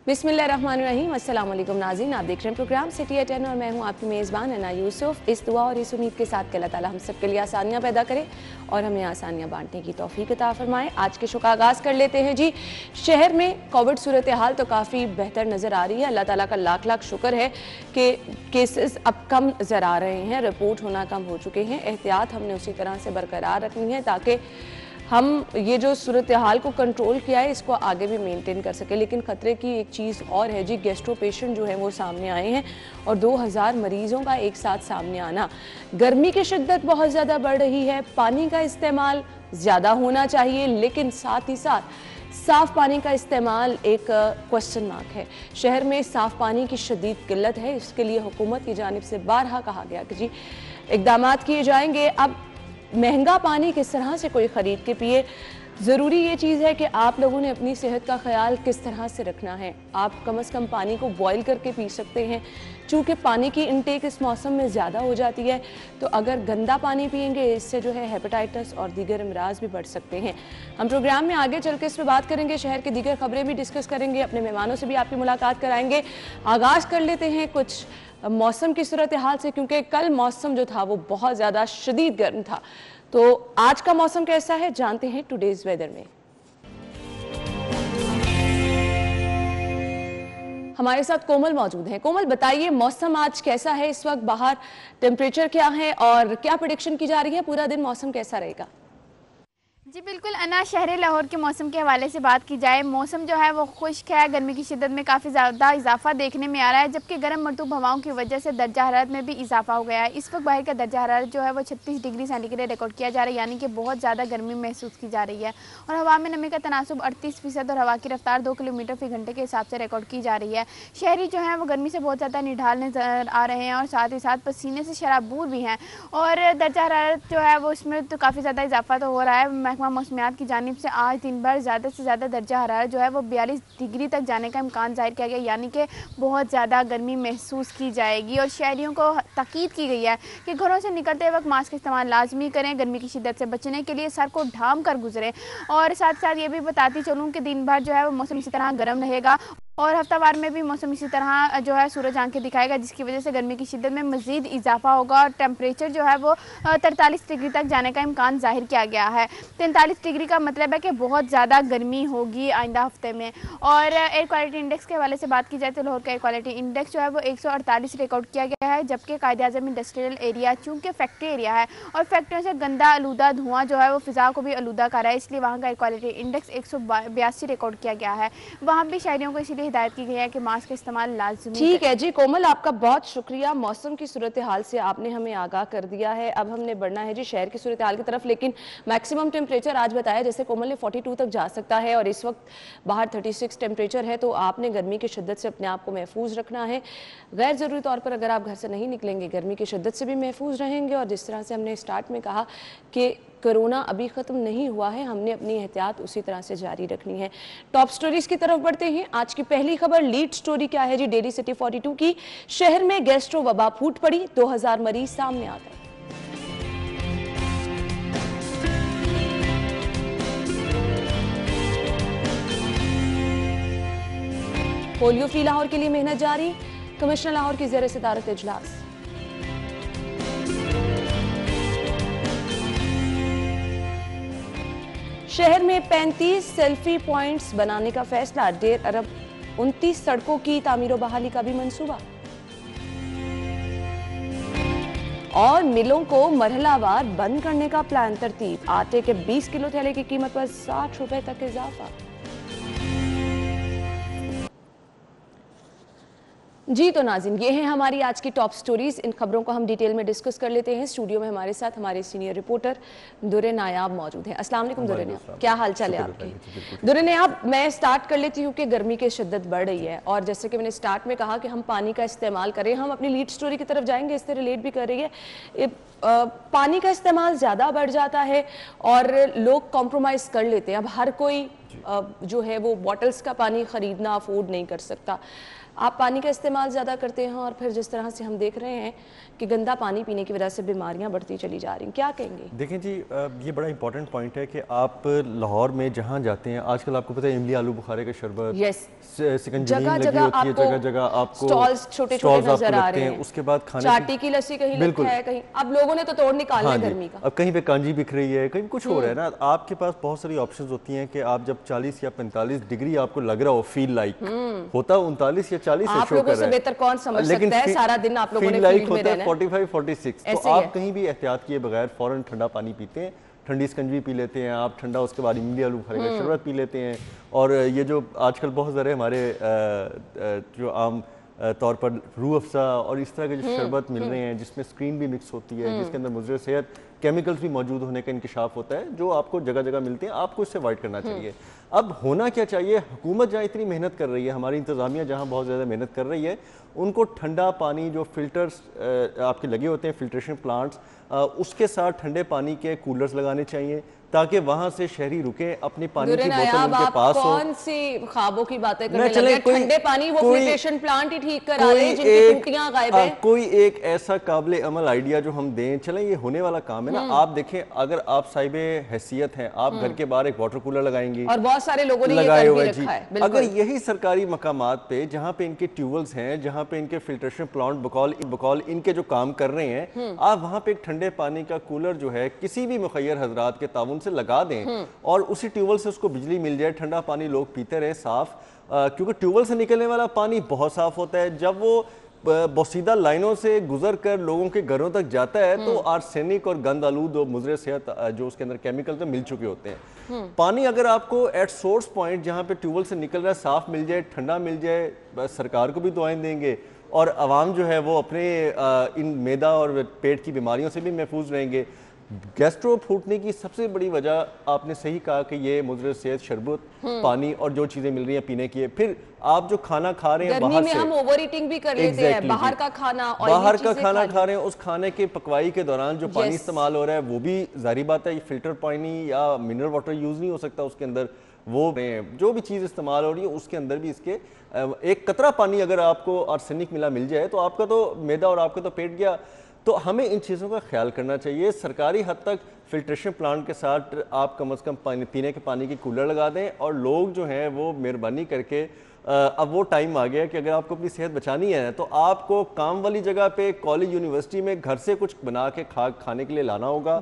बिस्मिल्लाहिर्रहमानिर्रहीम, अस्सलाम वालेकुम नाज़रीन। आप देख रहे हैं प्रोग्राम सिटी एट 10 और मैं हूं आपकी मेज़बान अन्ना यूसुफ। इस दुआ और इस उम्मीद के साथ कि अल्लाह ताला हम सब के लिए आसानियां पैदा करे और हमें आसानियां बांटने की तौफीक अता फरमाए। आज के शो का आगाज़ कर लेते हैं जी। शहर में कोविड सूरत हाल तो काफ़ी बेहतर नज़र आ रही है। अल्लाह ताला का लाख लाख शुक्र है कि केसेस अब कम नज़र आ रहे हैं, रिपोर्ट होना कम हो चुके हैं। एहतियात हमने उसी तरह से बरकरार रखनी है ताकि हम ये जो सूरत हाल को कंट्रोल किया है इसको आगे भी मेंटेन कर सके। लेकिन ख़तरे की एक चीज़ और है जी, गैस्ट्रो पेशेंट जो है वो सामने आए हैं और 2000 मरीज़ों का एक साथ सामने आना। गर्मी की शिद्दत बहुत ज़्यादा बढ़ रही है, पानी का इस्तेमाल ज़्यादा होना चाहिए, लेकिन साथ ही साथ साफ़ पानी का इस्तेमाल एक क्वेश्चन मार्क है। शहर में साफ़ पानी की शदीद किल्लत है। इसके लिए हुकूमत की जानिब से बारहा कहा गया कि जी इक़दाम किए जाएंगे। अब महंगा पानी किस तरह से कोई ख़रीद के पिए, ज़रूरी ये चीज़ है कि आप लोगों ने अपनी सेहत का ख्याल किस तरह से रखना है। आप कम से कम पानी को बॉयल करके पी सकते हैं। चूँकि पानी की इनटेक इस मौसम में ज़्यादा हो जाती है, तो अगर गंदा पानी पिएंगे इससे जो है हेपेटाइटिस और दीगर अमराज भी बढ़ सकते हैं। हम प्रोग्राम में आगे चल के इस पर बात करेंगे, शहर की दीगर खबरें भी डिस्कस करेंगे, अपने मेहमानों से भी आपकी मुलाकात कराएंगे। आगाज़ कर लेते हैं कुछ मौसम की सूरत हाल से, क्योंकि कल मौसम जो था वो बहुत ज़्यादा शदीद गर्म था। तो आज का मौसम कैसा है जानते हैं टुडेज वेदर में। हमारे साथ कोमल मौजूद हैं। कोमल, बताइए मौसम आज कैसा है, इस वक्त बाहर टेम्परेचर क्या है और क्या प्रेडिक्शन की जा रही है, पूरा दिन मौसम कैसा रहेगा? जी बिल्कुल अन्ना, शहर लाहौर के मौसम के हवाले से बात की जाए, मौसम जो है वो खुश्क है। गर्मी की शिद्दत में काफ़ी ज़्यादा इजाफा देखने में आ रहा है, जबकि गर्म मरतूब हवाओं की वजह से दर्जा हरारत में भी इजाफा हो गया है। इस वक्त बाहर का दर्जा हरारत जो है वो 36 डिग्री सेंटीग्रेड रिकॉर्ड किया जा रहा है, यानी कि बहुत ज़्यादा गर्मी महसूस की जा रही है। और हवा में नमी का तनासुब 38% और हवा की रफ्तार 2 किलोमीटर फी घंटे के हिसाब से रिकॉर्ड की जा रही है। शहरी जो है वो गर्मी से बहुत ज़्यादा निढाल नजर आ रहे हैं और साथ ही साथ पसीने से शराबूर भी हैं। और दर्जा हरारत जो है वो उसमें तो काफ़ी ज़्यादा इजाफा तो हो रहा है। महकमा मौसमियात की जानिब से आज दिन भर ज़्यादा से ज़्यादा दर्जा हरारत जो है वो 42 डिग्री तक जाने का इम्कान जाहिर किया गया, यानी कि बहुत ज़्यादा गर्मी महसूस की जाएगी। और शहरियों को ताकीद की गई है कि घरों से निकलते वक्त मास्क इस्तेमाल लाजमी करें, गर्मी की शिद्दत से बचने के लिए सर को ढांप कर गुजरें। और साथ साथ ये भी बताती चलूँ कि दिन भर जो है वो मौसम इसी तरह गर्म रहेगा और हफ्तावार में भी मौसम इसी तरह जो है सूरज आंखें दिखाएगा, जिसकी वजह से गर्मी की शिद्दत में मज़ीद इजाफा होगा और टेम्परेचर जो है वो 43 डिग्री तक जाने का इम्कान जाहिर किया गया है। 43 डिग्री का मतलब है कि बहुत ज़्यादा गर्मी होगी आइंदा हफ्ते में। और एयर क्वालिटी इंडेक्स के हवाले से बात की जाए तो लाहौर का एयर क्वालिटी इंडेक्स जो है वो 148 रिकॉर्ड किया गया है, जबकि कायद-ए-आज़म इंडस्ट्रियल एरिया चूँकि फैक्ट्री एरिया है और फैक्ट्रियों से गंदा आलूदा धुआं जो है वो फ़िज़ा को भी आलूदा कर रहा है, इसलिए वहाँ का एयर क्वालिटी इंडेक्स 182 रिकॉर्ड किया गया है। वहाँ भी शहरियों को इसीलिए हिदायत की गई है कि मास्क का इस्तेमाल लाजमी। ठीक है जी कोमल, आपका बहुत शुक्रिया। मौसम की सूरत हाल से आपने हमें आगाह कर दिया है। अब हमने बढ़ना है जी शहर की सूरत हाल की तरफ, लेकिन मैक्सिमम टेम्परेचर आज बताया जैसे कोमल ने 42 तक जा सकता है और इस वक्त बाहर 36 टेम्परेचर है, तो आपने गर्मी की शिद्दत से अपने आप को महफूज रखना है। गैर ज़रूरी तौर पर अगर आप घर से नहीं निकलेंगे गर्मी की शिद्दत से भी महफूज रहेंगे। और जिस तरह से हमने स्टार्ट में कहा कि कोरोना अभी ख़त्म नहीं हुआ है, हमने अपनी एहतियात उसी तरह से जारी रखनी है। टॉप स्टोरीज की तरफ बढ़ते हैं। आज की पहली खबर लीड स्टोरी क्या है जी, डेली सिटी 42 की। शहर में गैस्ट्रो वबा फूट पड़ी, 2000 मरीज सामने आ गए। पोलियो फ्री लाहौर के लिए मेहनत जारी, कमिश्नर लाहौर की ज़ेर सदारत इजलास। शहर में 35 सेल्फी पॉइंट्स बनाने का फैसला, 1.5 अरब 29 सड़कों की तामीर और बहाली का भी मंसूबा। और मिलों को मरहलावार बंद करने का प्लान तरतीब, आटे के 20 किलो थैले की कीमत पर 60 रुपए तक इजाफा। जी तो नाज़रीन, ये हैं हमारी आज की टॉप स्टोरीज। इन खबरों को हम डिटेल में डिस्कस कर लेते हैं। स्टूडियो में हमारे साथ हमारे सीनियर रिपोर्टर दुर्रे नायाब मौजूद हैं। अस्सलाम वालेकुम दुर्रे नायाब, क्या हाल चाल है आपके? दुर्रे नायाब, मैं स्टार्ट कर लेती हूँ कि गर्मी की शिद्दत बढ़ रही है और जैसे कि मैंने स्टार्ट में कहा कि हम पानी का इस्तेमाल करें। हम अपनी लीड स्टोरी की तरफ जाएंगे, इससे रिलेट भी कर रही है। पानी का इस्तेमाल ज़्यादा बढ़ जाता है और लोग कॉम्प्रोमाइज़ कर लेते हैं। अब हर कोई जो है वो बॉटल्स का पानी ख़रीदना अफोर्ड नहीं कर सकता। आप पानी का इस्तेमाल ज़्यादा करते हैं और फिर जिस तरह से हम देख रहे हैं कि गंदा पानी पीने की वजह से बीमारियां बढ़ती चली जा रही हैं, क्या कहेंगे? देखें जी, ये बड़ा इंपॉर्टेंट पॉइंट है कि आप लाहौर में जहाँ जाते हैं आजकल आपको पता है इमली आलू बुखारे का शरबत, सिकंजी लगी होती है, जगह जगह आपको स्टॉल्स छोटे-छोटे नजर आ रहे हैं। उसके बाद खाने चाटी की लस्सी कहीं लिखा है, कहीं अब लोगों ने तो तोड़ निकाला है गर्मी का। अब कहीं पे कांजी बिक रही है, कहीं कुछ हो रहा है ना। आपके पास बहुत सारी ऑप्शंस होती हैं कि आप जब 40 या 45 डिग्री आपको लग रहा हो, फील लाइक होता 39 या 40 से शो कर रहा है, बेहतर कौन समझ सकता है, सारा दिन आप लोगों ने फील्ड में रहना है। 45 46, तो आप कहीं भी एहतियात किए बगैर फौरन ठंडा पानी पीते हैं, ठंडी स्कंजी पी लेते हैं आप ठंडा, उसके बाद इमली आलू बुखारे का शरबत पी लेते हैं। और ये जो आजकल बहुत ज़्यादा हमारे जो आम तौर पर रूह अफ़ज़ा और इस तरह के जो शरबत मिल रहे हैं जिसमें स्क्रीन भी मिक्स होती है, जिसके अंदर मुज़र सेहत केमिकल्स भी मौजूद होने का इंकशाफ होता है, जो आपको जगह जगह मिलते हैं, आपको इससे अवॉइड करना चाहिए। अब होना क्या चाहिए, हुकूमत जहाँ इतनी मेहनत कर रही है, हमारी इंतज़ामिया जहाँ बहुत ज़्यादा मेहनत कर रही है, उनको ठंडा पानी जो फिल्टर्स आपके लगे होते हैं, फिल्ट्रेशन प्लांट्स, उसके साथ ठंडे पानी के कूलर्स लगाने चाहिए ताकि वहां से शहरी रुके, अपनी पानी की बोतल उनके पास हो। कौन सी ख्वाबों की बातें करने लगे? ठंडे पानी वो फिल्ट्रेशन प्लांट ही ठीक करा रहे हैं जिनकी टूटियां गायब हैं। कोई एक ऐसा काबिल अमल आइडिया जो हम दें, चलें ये होने वाला काम है ना। आप देखें, अगर आप साहिबे हैसियत हैं, आप घर के बाहर एक वाटर कूलर लगाएंगे, और बहुत सारे लोगों ने लगाए हुए हैं। अगर यही सरकारी मकामात पे जहाँ पे इनके ट्यूबवेल्स हैं, जहाँ पे इनके फिल्ट्रेशन प्लांट बकौल इनके जो काम कर रहे हैं, आप वहाँ पे एक ठंडे पानी का कूलर जो है किसी भी मुखैर हजरात के ताउन से लगा दें और उसी ट्यूबवेल से उसको बिजली मिल जाए, ठंडा पानी लोग पीते रहे साफ, क्योंकि ट्यूबवेल से निकलने वाला पानी बहुत साफ होता है। जब वो बोसीदा लाइनों से गुजर कर लोगों के घरों तक जाता है तो आर्सेनिक और गंद आलूद और मुजरे सेहत जो उसके अंदर केमिकल तो मिल चुके होते हैं। पानी अगर आपको एट सोर्स पॉइंट जहाँ पे ट्यूबवेल से निकल रहा है साफ मिल जाए, ठंडा मिल जाए, सरकार को भी दुआएं देंगे और आवाम जो है वो अपने इन मैदा और पेट की बीमारियों से भी महफूज रहेंगे। गैस्ट्रो फूटने की सबसे बड़ी वजह आपने सही कहा कि ये मुजर सेहत, शरबत, पानी और जो चीजें मिल रही हैं पीने की है। फिर आप जो खाना खा रहे हैं बाहर से, हम ओवर ईटिंग भी कर लेते हैं, बाहर का खाना खा रहे हैं, उस खाने के पकवाई के दौरान जो पानी इस्तेमाल हो रहा है वो भी जाहिर बात है फिल्टर पानी या मिनरल वाटर यूज नहीं हो सकता उसके अंदर। वो जो भी चीज़ इस्तेमाल हो रही है उसके अंदर भी इसके एक कतरा पानी अगर आपको आर्सेनिक मिल जाए तो आपका तो मैदा और आपका तो पेट गया। तो हमें इन चीज़ों का ख्याल करना चाहिए। सरकारी हद तक फिल्ट्रेशन प्लांट के साथ आप कम से कम पीने के पानी की कूलर लगा दें और लोग जो हैं वो मेहरबानी करके अब वो टाइम आ गया कि अगर आपको अपनी सेहत बचानी है तो आपको काम वाली जगह पे, कॉलेज, यूनिवर्सिटी में घर से कुछ बना के खाने के लिए लाना होगा।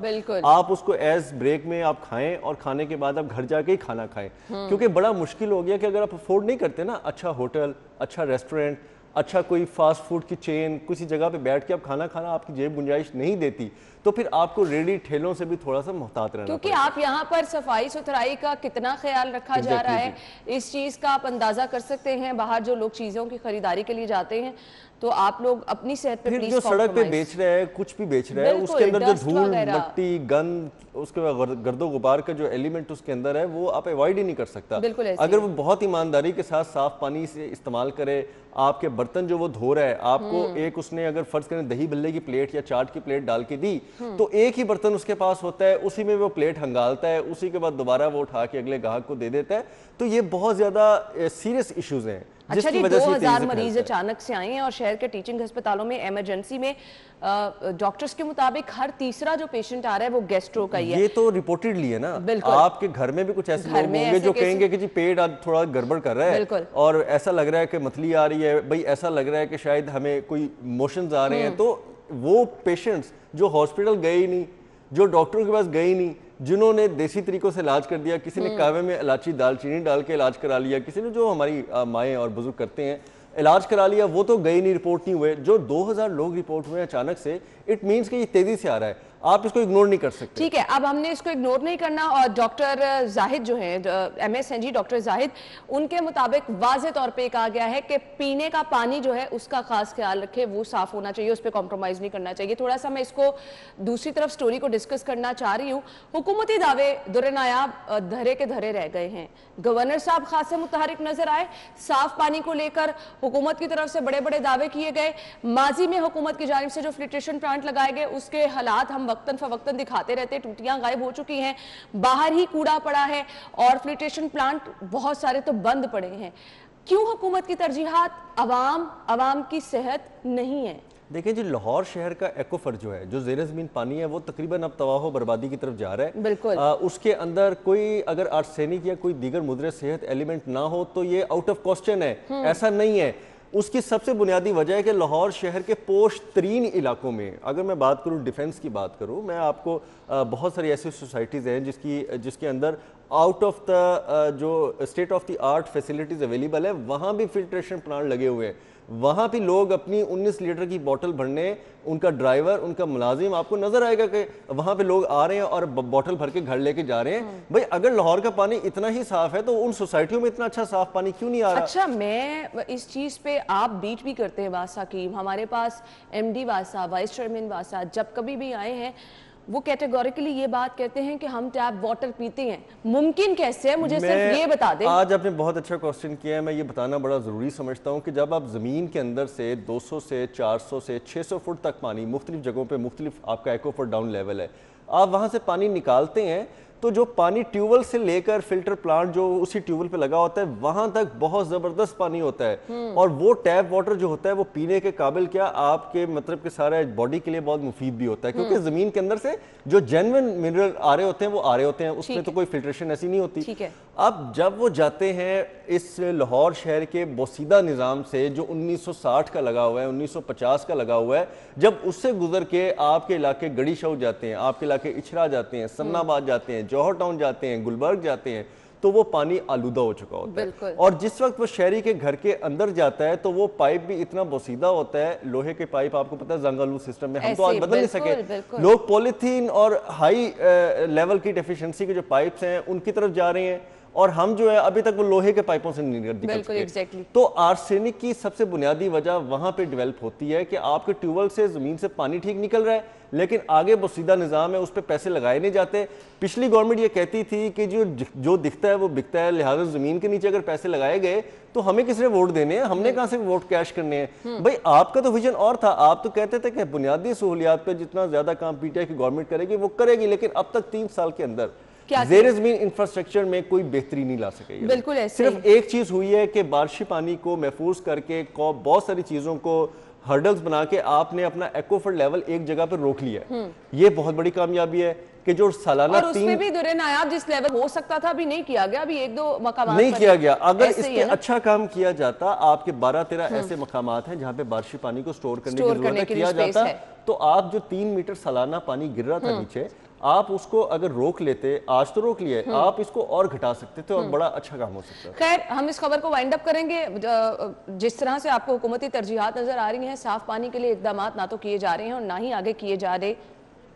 आप उसको एज ब्रेक में आप खाएं और खाने के बाद आप घर जाके ही खाना खाएं, क्योंकि बड़ा मुश्किल हो गया कि अगर आप अफोर्ड नहीं करते ना अच्छा होटल, अच्छा रेस्टोरेंट, अच्छा कोई फास्ट फूड की चेन, किसी जगह पे बैठ के आप खाना आपकी जेब गुंजाइश नहीं देती, तो फिर आपको रेडी ठेलों से भी थोड़ा सा मोहतात रहना, क्योंकि आप यहाँ पर सफाई सुथराई का कितना ख्याल रखा जा रहा है इस चीज का आप अंदाजा कर सकते हैं। बाहर जो लोग चीजों की खरीदारी के लिए जाते हैं तो आप लोग अपनी सेहत पे प्लीज जो सड़क पे बेच रहा है, कुछ भी बेच रहा है, उसके अंदर जो धूल, मट्टी, गंद, उसके बाद गर्दो गुबार का जो एलिमेंट उसके अंदर है वो आप अवॉइड ही नहीं कर सकता। अगर वो बहुत ईमानदारी के साथ साफ पानी से इस्तेमाल करे, आपके बर्तन जो वो धो रहा है, आपको एक उसने अगर फर्ज करें दही बल्ले की प्लेट या चाट की प्लेट डाल के दी तो एक ही बर्तन उसके पास होता है, उसी में वो प्लेट हंगालता है, उसी के बाद दोबारा वो उठा के अगले ग्राहक को दे देता है। तो ये बहुत ज्यादा सीरियस इश्यूज हैं। अच्छा जी, 2000 मरीज अचानक से आए हैं और शहर के टीचिंग अस्पतालों में इमरजेंसी में डॉक्टर्स के मुताबिक हर तीसरा जो पेशेंट आ रहा है वो गैस्ट्रो का ही है। ये तो रिपोर्टेडली है ना, आपके घर में भी कुछ ऐसे लोग होंगे जो कहेंगे कि जी पेट आज थोड़ा गड़बड़ कर रहा है और ऐसा लग रहा है कि मतली आ रही है, भाई ऐसा लग रहा है कि शायद हमें कोई मोशंस आ रहे हैं। तो वो पेशेंट्स जो हॉस्पिटल गए ही नहीं, जो डॉक्टरों के पास गए ही नहीं, जिन्होंने देसी तरीकों से इलाज कर दिया, किसी ने कहवे में इलायची दालचीनी डाल के इलाज करा लिया, किसी ने जो हमारी माएँ और बुजुर्ग करते हैं इलाज करा लिया, वो तो गए नहीं, रिपोर्ट नहीं हुए। जो 2000 लोग रिपोर्ट हुए अचानक से, इट मीन्स कि ये तेजी से आ रहा है, आप इसको इग्नोर नहीं कर सकते। ठीक है, अब हमने इसको इग्नोर नहीं करना। और डॉक्टर जाहिद जो है MS हैं जी, डॉक्टर जाहिद, उनके मुताबिक वाज़े तौर पे कहा गया है कि पीने का पानी जो है उसका खास ख्याल रखें, वो साफ होना चाहिए, उस पर कॉम्प्रोमाइज़ नहीं करना चाहिए। थोड़ा सा मैं इसको दूसरी तरफ स्टोरी को डिस्कस करना चाह रही हूँ। हुकूमती दावे दुरनायाब धरे के धरे रह गए हैं। गवर्नर साहब खासे मुतहरिक नजर आए, साफ पानी को लेकर हुकूमत की तरफ से बड़े बड़े दावे किए गए। माजी में हुकूमत की जानिब से जो फिल्ट्रेशन प्लांट लगाए गए उसके हालात हम वक्तन फवक्तन दिखाते रहते, टूटियां गायब हो चुकी हैं, बाहर ही कूड़ा पड़ा है और फिल्ट्रेशन प्लांट बहुत सारे तो बंद पड़े हैं। क्यों हुकूमत की तरजीहात अवाम की सेहत नहीं है? देखिए जी, लाहौर शहर का एक्वाफर जो है, जो ज़ेर ज़मीन पानी है, वो तकरीबन अब तबाह बर्बादी की तरफ जा रहा है। बिल्कुल। उसके अंदर कोई अगर आर्सेनिक या कोई दीगर मुद्रे सेहत एलिमेंट ना हो तो ये आउट ऑफ क्वेश्चन है, ऐसा नहीं है। उसकी सबसे बुनियादी वजह है कि लाहौर शहर के पोश तरीन इलाकों में, अगर मैं बात करूँ डिफेंस की बात करूँ, मैं आपको बहुत सारी ऐसी सोसाइटीज़ हैं जिसके अंदर आउट ऑफ द जो state of the art facilities available है, वहाँ भी फिल्ट्रेशन प्लांट लगे हुए हैं। वहाँ भी लोग अपनी 19 लीटर की बोतल भरने, उनका ड्राइवर, उनका मुलाजिम, आपको नजर आएगा कि वहाँ पे लोग आ रहे हैं और बोतल भर के घर लेके जा रहे हैं। भाई अगर लाहौर का पानी इतना ही साफ है तो उन सोसाइटियों में इतना अच्छा साफ पानी क्यों नहीं आ रहा? अच्छा, मैं इस चीज़ पे आप बीट भी करते हैं वासा की, हमारे पास MD वासा, वाइस चेयरमैन वासा जब कभी भी आए हैं वो कैटेगोरिकली ये बात कहते हैं कि हम टैप वाटर पीते हैं। मुमकिन कैसे है, मुझे सिर्फ ये बता दें। आज आपने बहुत अच्छा क्वेश्चन किया है, मैं ये बताना बड़ा ज़रूरी समझता हूँ कि जब आप ज़मीन के अंदर से 200 से 400 से 600 फुट तक पानी मुख्तलिफ जगहों पे मुख्तलिफ आपका एक्वाफर डाउन लेवल है, आप वहाँ से पानी निकालते हैं तो जो पानी ट्यूबवेल से लेकर फिल्टर प्लांट जो उसी ट्यूबवेल पे लगा होता है वहां तक बहुत जबरदस्त पानी होता है। और वो टैप वाटर जो होता है वो पीने के काबिल क्या, आपके मतलब के सारे बॉडी के लिए बहुत मुफीद भी होता है, क्योंकि जमीन के अंदर से जो जेन्युइन मिनरल आ रहे होते हैं वो आ रहे होते हैं, उसमें तो कोई फिल्ट्रेशन ऐसी नहीं होती। ठीक है। अब जब वो जाते हैं इस लाहौर शहर के बोसीदा निज़ाम से जो 1960 का लगा हुआ है, 1950 का लगा हुआ है, जब उससे गुजर के आपके इलाके गड़ी शौक जाते हैं, आपके इलाके इछरा जाते हैं, सन्नाबाद जाते हैं, जौहर टाउन जाते हैं, गुलबर्ग जाते हैं, तो वो पानी आलूदा हो चुका होता है। और जिस वक्त वो शहरी के घर के अंदर जाता है तो वो पाइप भी इतना बोसीदा होता है, लोहे के पाइप, आपको पता है जंगालू सिस्टम में हम तो आज बदल नहीं सके, लोग पॉलीथीन और हाई लेवल की डेफिशिएंसी के जो पाइप्स हैं उनकी तरफ जा रहे हैं, और हम जो है अभी तक वो लोहे के पाइपों से नहीं निकल सके। तो आर्सेनिक की सबसे बुनियादी वजह वहां पे डेवलप होती है कि आपके ट्यूबवेल से जमीन से पानी ठीक निकल रहा है, लेकिन आगे बोसीदा निज़ाम है, उस पर पैसे लगाए नहीं जाते। पिछली गवर्नमेंट ये कहती थी कि जो दिखता है वो बिकता है, लिहाजा जमीन के नीचे अगर पैसे लगाए गए तो हमें किसने वोट देने हैं, हमने कहां से वोट कैश करने हैं। भाई आपका तो विजन और था, आप तो कहते थे कि बुनियादी सहूलियात पे जितना ज्यादा काम PTI की गवर्नमेंट करेगी वो करेगी, लेकिन अब तक 3 साल के अंदर ज़ेर ज़मीन इंफ्रास्ट्रक्चर में कोई बेहतरी नहीं ला सकेगी। बिल्कुल ऐसे सिर्फ एक चीज हुई है कि बारिशी पानी को महफूज करके बहुत सारी चीजों को हर्डल्स बना के आपने अपना एक्वाफर लेवल एक जगह पर रोक लिया। ये बहुत बड़ी कामयाबी है कि जो सालाना और उसमें भी दुरे नायाब जिस लेवल हो सकता था अभी नहीं किया गया, अभी 1-2 मकामात नहीं किया गया। अगर इस पे अच्छा काम किया जाता, आपके 12-13 ऐसे मकामात हैं जहां पे बारिशी पानी को स्टोर करने की जरूरत है, किया जाता तो आप जो 3 मीटर सालाना पानी गिर रहा था नीचे, आप उसको अगर रोक लेते, आज तो रोक लिया, आप इसको और घटा सकते थे और बड़ा अच्छा काम हो सकता है। खैर, हम इस खबर को वाइंड अप करेंगे। जिस तरह से आपको हुकूमती तरजीहात नजर आ रही हैं, साफ पानी के लिए इकदाम ना तो किए जा रहे हैं और ना ही आगे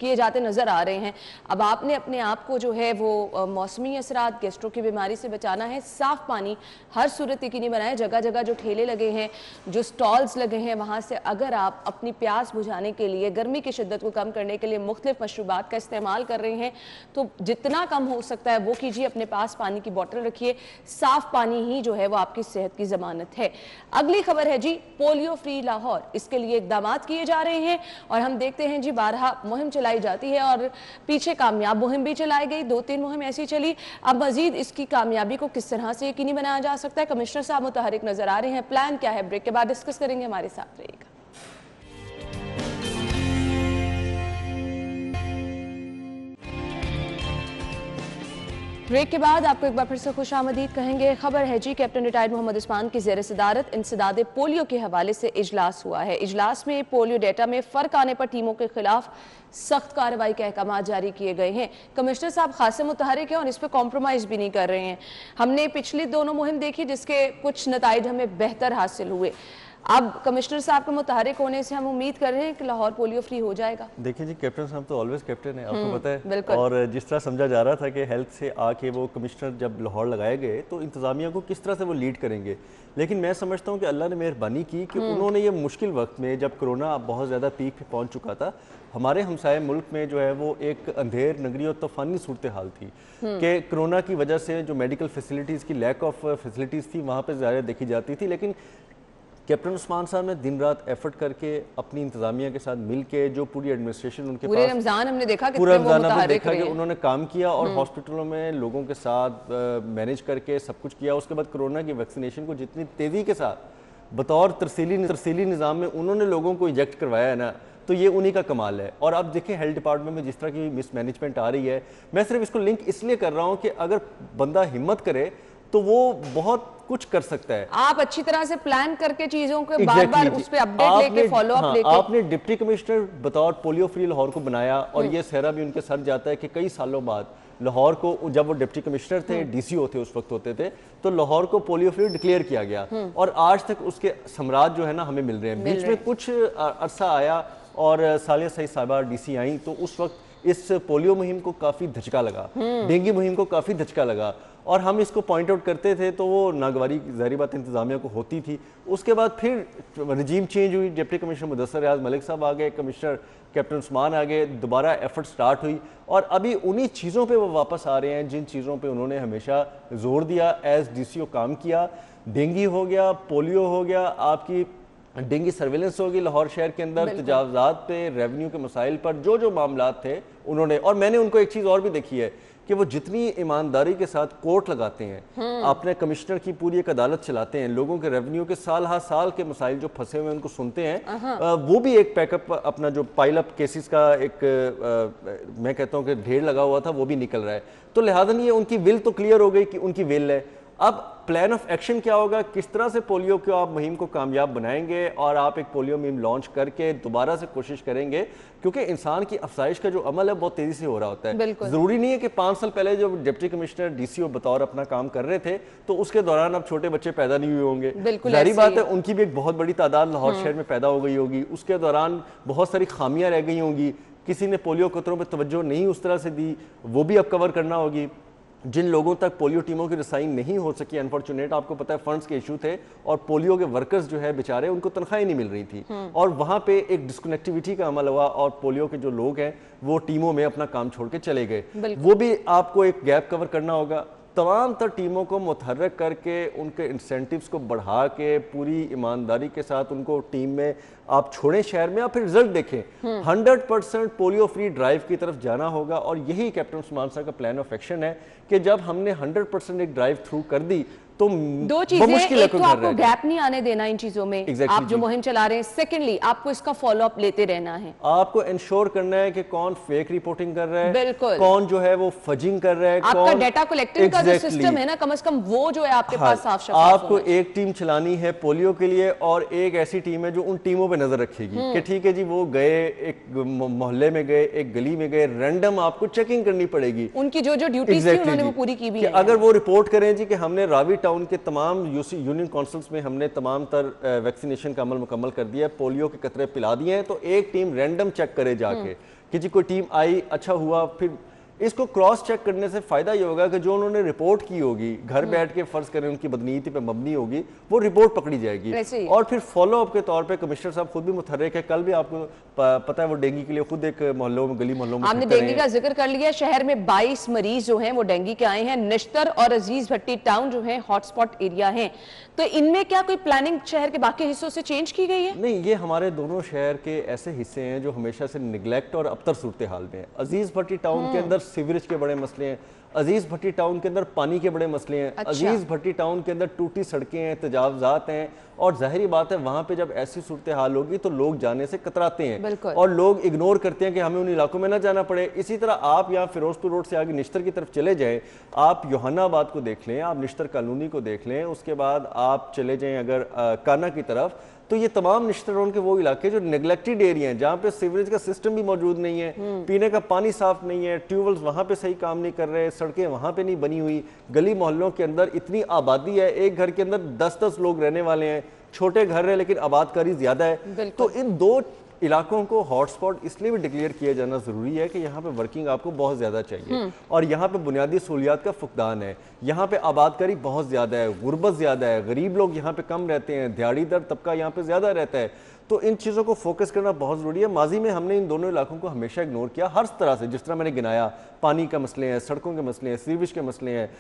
किए जाते नजर आ रहे हैं। अब आपने अपने आप को जो है वो मौसमी असरात, गैस्ट्रो की बीमारी से बचाना है। साफ पानी हर सूरत यकीनी बनाएं। जगह जगह जो ठेले लगे हैं, जो स्टॉल्स लगे हैं, वहाँ से अगर आप अपनी प्यास बुझाने के लिए, गर्मी की शिद्दत को कम करने के लिए मुख्तलिफ मशरूबात का इस्तेमाल कर रहे हैं तो जितना कम हो सकता है वो कीजिए। अपने पास पानी की बोतल रखिए, साफ पानी ही जो है वो आपकी सेहत की जमानत है। अगली खबर है जी पोलियो फ्री लाहौर, इसके लिए इकदाम किए जा रहे हैं और हम देखते हैं जी 12 मुहिम चलाई जाती है और पीछे कामयाब मुहिम भी चलाई गई, 2-3 मुहिम ऐसी चली। अब मजीद इसकी कामयाबी को किस तरह से यकीनी बनाया जा सकता है, कमिश्नर साहब मुतहरिक नजर आ रहे हैं। प्लान क्या है, ब्रेक के बाद डिस्कस करेंगे, हमारे साथ रहिएगा। ब्रेक के बाद आपको एक बार फिर से खुशामदीद कहेंगे। खबर है जी कैप्टन रिटायर्ड मोहम्मद उस्मान की ज़ेर सदारत इंसदाद पोलियो के हवाले से इजलास हुआ है। इजलास में पोलियो डेटा में फ़र्क आने पर टीमों के खिलाफ सख्त कार्रवाई के अहकाम जारी किए गए हैं। कमिश्नर साहब खासे मुतहरिक हैं और इस पर कॉम्प्रोमाइज़ भी नहीं कर रहे हैं। हमने पिछली दोनों मुहिम देखी जिसके कुछ नताइज हमें बेहतर हासिल हुए। अब कमिश्नर साहब के मुतहरिक होने से हम उम्मीद कर रहे हैं कि लाहौर पोलियो फ्री हो जाएगा। देखिए जी, कैप्टन साहब तो ऑलवेज कैप्टन है, आपको पता है। और जिस तरह समझा जा रहा था कि हेल्थ से आके वो कमिश्नर जब लाहौर लगाए गए तो इंतजामिया को किस तरह से वो लीड करेंगे, लेकिन मैं समझता हूँ कि अल्लाह ने मेहरबानी की कि उन्होंने ये मुश्किल वक्त में जब कोरोना बहुत ज़्यादा पीक पे पहुँच चुका था, हमारे हमसाए मुल्क में जो है वो एक अंधेर नगरी और तूफानी सूरत हाल थी कि कोरोना की वजह से जो मेडिकल फैसिलिटीज़ की लैक ऑफ फैसिलिटीज़ थी वहाँ पर ज़्यादा देखी जाती थी। लेकिन कैप्टन उस्मान साहब ने दिन रात एफर्ट करके अपनी इंतजामिया के साथ मिल के, जो पूरी एडमिनिस्ट्रेशन उनके पूरे पास, रमजान हमने देखा पूरा कितने वो रमजान हमने मुतहर्रिक देखा कि रहे हैं। उन्होंने काम किया और हॉस्पिटलों में लोगों के साथ मैनेज करके सब कुछ किया। उसके बाद कोरोना की वैक्सीनेशन को जितनी तेज़ी के साथ बतौर तरसीली निज़ाम में उन्होंने लोगों को इंजेक्ट करवाया है ना, तो ये उन्हीं का कमाल है। और अब देखिए हेल्थ डिपार्टमेंट में जिस तरह की मिसमैनेजमेंट आ रही है, मैं सिर्फ इसको लिंक इसलिए कर रहा हूँ कि अगर बंदा हिम्मत करे तो वो बहुत कुछ कर सकता है। आप अच्छी तरह से प्लान करके चीजों को बार-बार उस पे अपडेट लेके फॉलो अप लेके, आपने डिप्टी कमिश्नर बतौर पोलियो फ्री लाहौर को बनाया और ये सहरा भी उनके सर जाता है कि कई सालों बाद लाहौर को, जब वो डिप्टी कमिश्नर थे, डीसीओ थे उस वक्त होते थे, तो लाहौर को पोलियो फ्री डिक्लेयर किया गया और आज तक उसके सम्राट जो है ना हमें मिल रहे हैं। बीच में कुछ अरसा आया और सालिया सईद साहिबा डीसी आई, तो उस वक्त इस पोलियो मुहिम को काफी धचका लगा, डेंगू मुहिम को काफी धचका लगा और हम इसको पॉइंट आउट करते थे तो वो नागवारी ज़ाहिर बात इंतजामिया को होती थी। उसके बाद फिर रजीम चेंज हुई, डिप्टी कमिश्नर मुदस्सर रियाज मलिक साहब आ गए, कमिश्नर कैप्टन उस्मान आ गए, दोबारा एफर्ट स्टार्ट हुई और अभी उन्हीं चीज़ों पे वो वापस आ रहे हैं जिन चीज़ों पे उन्होंने हमेशा जोर दिया, एज डीसीओ काम किया। डेंगू हो गया, पोलियो हो गया, आपकी डेंगू सर्वेलेंस होगी लाहौर शहर के अंदर, तजावजात पे, रेवेन्यू के मसाइल पर जो मामलात थे उन्होंने, और मैंने उनको एक चीज़ और भी देखी है कि वो जितनी ईमानदारी के साथ कोर्ट लगाते हैं, अपने कमिश्नर की पूरी एक अदालत चलाते हैं, लोगों के रेवेन्यू के साल हर साल के मसाइल जो फंसे हुए हैं उनको सुनते हैं, वो भी एक पैकअप अपना जो पाइलअप केसेस का एक मैं कहता हूँ कि ढेर लगा हुआ था वो भी निकल रहा है। तो लिहाजा ये उनकी विल तो क्लियर हो गई कि उनकी विल है। अब प्लान ऑफ एक्शन क्या होगा, किस तरह से पोलियो को आप मुहिम को कामयाब बनाएंगे और आप एक पोलियो मुहिम लॉन्च करके दोबारा से कोशिश करेंगे, क्योंकि इंसान की अफसाइश का जो अमल है बहुत तेजी से हो रहा होता है। जरूरी नहीं है कि 5 साल पहले जो डिप्टी कमिश्नर डीसीओ बतौर अपना काम कर रहे थे तो उसके दौरान अब छोटे बच्चे पैदा नहीं हुए होंगे, जाहिर बात है उनकी भी एक बहुत बड़ी तादाद लाहौर शहर में पैदा हो गई होगी, उसके दौरान बहुत सारी खामियां रह गई होंगी, किसी ने पोलियो कतरों पर तवज्जो नहीं उस तरह से दी, वो भी अब कवर करना होगी। जिन लोगों तक पोलियो टीमों की रसाई नहीं हो सकी, अनफॉर्चुनेट, आपको पता है फंड्स के इशू थे और पोलियो के वर्कर्स जो है बेचारे उनको तनख्वाही नहीं मिल रही थी और वहाँ पे एक डिस्कनेक्टिविटी का अमल हुआ और पोलियो के जो लोग हैं वो टीमों में अपना काम छोड़ के चले गए। वो भी आपको एक गैप कवर करना होगा। तमाम तर टीमों को मुतहर्रिक करके उनके इंसेंटिव्स को बढ़ा के पूरी ईमानदारी के साथ उनको टीम में आप छोड़ें शहर में, आप फिर रिजल्ट देखें। 100% पोलियो फ्री ड्राइव की तरफ जाना होगा और यही कैप्टन उस्मान साहब का प्लान ऑफ एक्शन है कि जब हमने 100% एक ड्राइव थ्रू कर दी तो दो चीजें, एक तो आपको गैप नहीं आने देना इन चीजों में, आप जो मुहिम चला रहे हैं, सेकेंडली आपको इसका फॉलो अप लेते रहना है, आपको इंश्योर करना है कि कौन फेक रिपोर्टिंग कर रहा है, बिल्कुल, कौन जो है वो फजिंग कर रहा है, आपका डेटा कलेक्टिंग का जो सिस्टम है ना, कम से कम वो जो है आपके पास साफ शफाफ। आपको एक टीम चलानी है पोलियो के लिए और एक ऐसी टीम है जो उन टीमों पे नजर रखेगी कि ठीक है जी वो गए, एक मोहल्ले में गए, एक गली में गए, रैंडम आपको चेकिंग करनी पड़ेगी, उनकी जो ड्यूटीज थी उन्होंने वो पूरी की भी है। अगर वो रिपोर्ट करें जी कि हमने रावी टाउन के तमाम यूनियन काउंसिल्स में हमने तमाम तर वैक्सीनेशन का अमल मुकम्मल कर दिया है, पोलियो के कतरे पिला दिए हैं, तो एक टीम रैंडम चेक करे जाके कि जी कोई टीम आई, अच्छा हुआ, फिर इसको क्रॉस चेक करने से फायदा ये होगा कि जो उन्होंने रिपोर्ट की होगी घर बैठ के, फर्ज करें उनकी बदनीयती पे मबनी होगी, वो रिपोर्ट पकड़ी जाएगी और फिर फॉलो अप के तौर पे कमिश्नर साहब खुद भी मुतहर्रिक है। कल भी आपको पता है वो डेंगू के लिए खुद एक मोहल्लों में, गली मोहल्लों में, आपने डेंगू का जिक्र कर लिया, शहर में 22 मरीज जो हैं वो डेंगू के आए हैं। निश्तर और अजीज भट्टी टाउन जो है हॉटस्पॉट एरिया है, तो इनमें क्या कोई प्लानिंग शहर के बाकी हिस्सों से चेंज की गई है? नहीं, ये हमारे दोनों शहर के ऐसे हिस्से हैं जो हमेशा से निगलेक्ट और अबतर सूरत हाल में है। अजीज भट्टी टाउन के अंदर सीवरेज के बड़े मसले हैं, अजीज भट्टी टाउन के अंदर पानी के बड़े मसले हैं, अजीज भट्टी टाउन के अंदर टूटी सड़कें हैं, तजावजात हैं और जाहिर बात है वहाँ पे जब ऐसी सूरत हाल होगी तो लोग जाने से कतराते हैं और लोग इग्नोर करते हैं कि हमें उन इलाकों में ना जाना पड़े। इसी तरह आप यहाँ फिरोजपुर रोड से आगे निश्तर की तरफ चले जाएं, आप योहानाबाद को देख लें, आप निश्तर कॉलोनी को देख लें, उसके बाद आप चले जाएं अगर काना की तरफ, तो ये तमाम निश्तर रोड के वो इलाके जो नेग्लेक्टेड एरिया हैं, जहाँ पे सीवरेज का सिस्टम भी मौजूद नहीं है, पीने का पानी साफ नहीं है, ट्यूबवेल्स वहाँ पे सही काम नहीं कर रहे, सड़कें वहाँ पे नहीं बनी हुई, गली मोहल्लों के अंदर इतनी आबादी है, एक घर के अंदर 10-10 लोग रहने वाले हैं, छोटे घर है लेकिन आबादकारी ज्यादा है। तो इन दो इलाकों को हॉटस्पॉट इसलिए भी डिक्लेयर किया जाना जरूरी है कि यहाँ पे वर्किंग आपको बहुत ज्यादा चाहिए और यहाँ पे बुनियादी सहूलियात का फुकदान है, यहाँ पे आबादकारी बहुत ज्यादा है, गुर्बत ज्यादा है, गरीब लोग यहाँ पे कम रहते हैं, दिहाड़ीदार तबका यहाँ पे ज्यादा रहता है। तो इन चीज़ों को फोकस करना बहुत ज़रूरी है। माजी में हमने इन दोनों इलाकों को हमेशा इग्नोर किया हर तरह से, जिस तरह मैंने गिनाया, पानी का मसले हैं, सड़कों के मसले हैं, सीवेज के मसले हैं,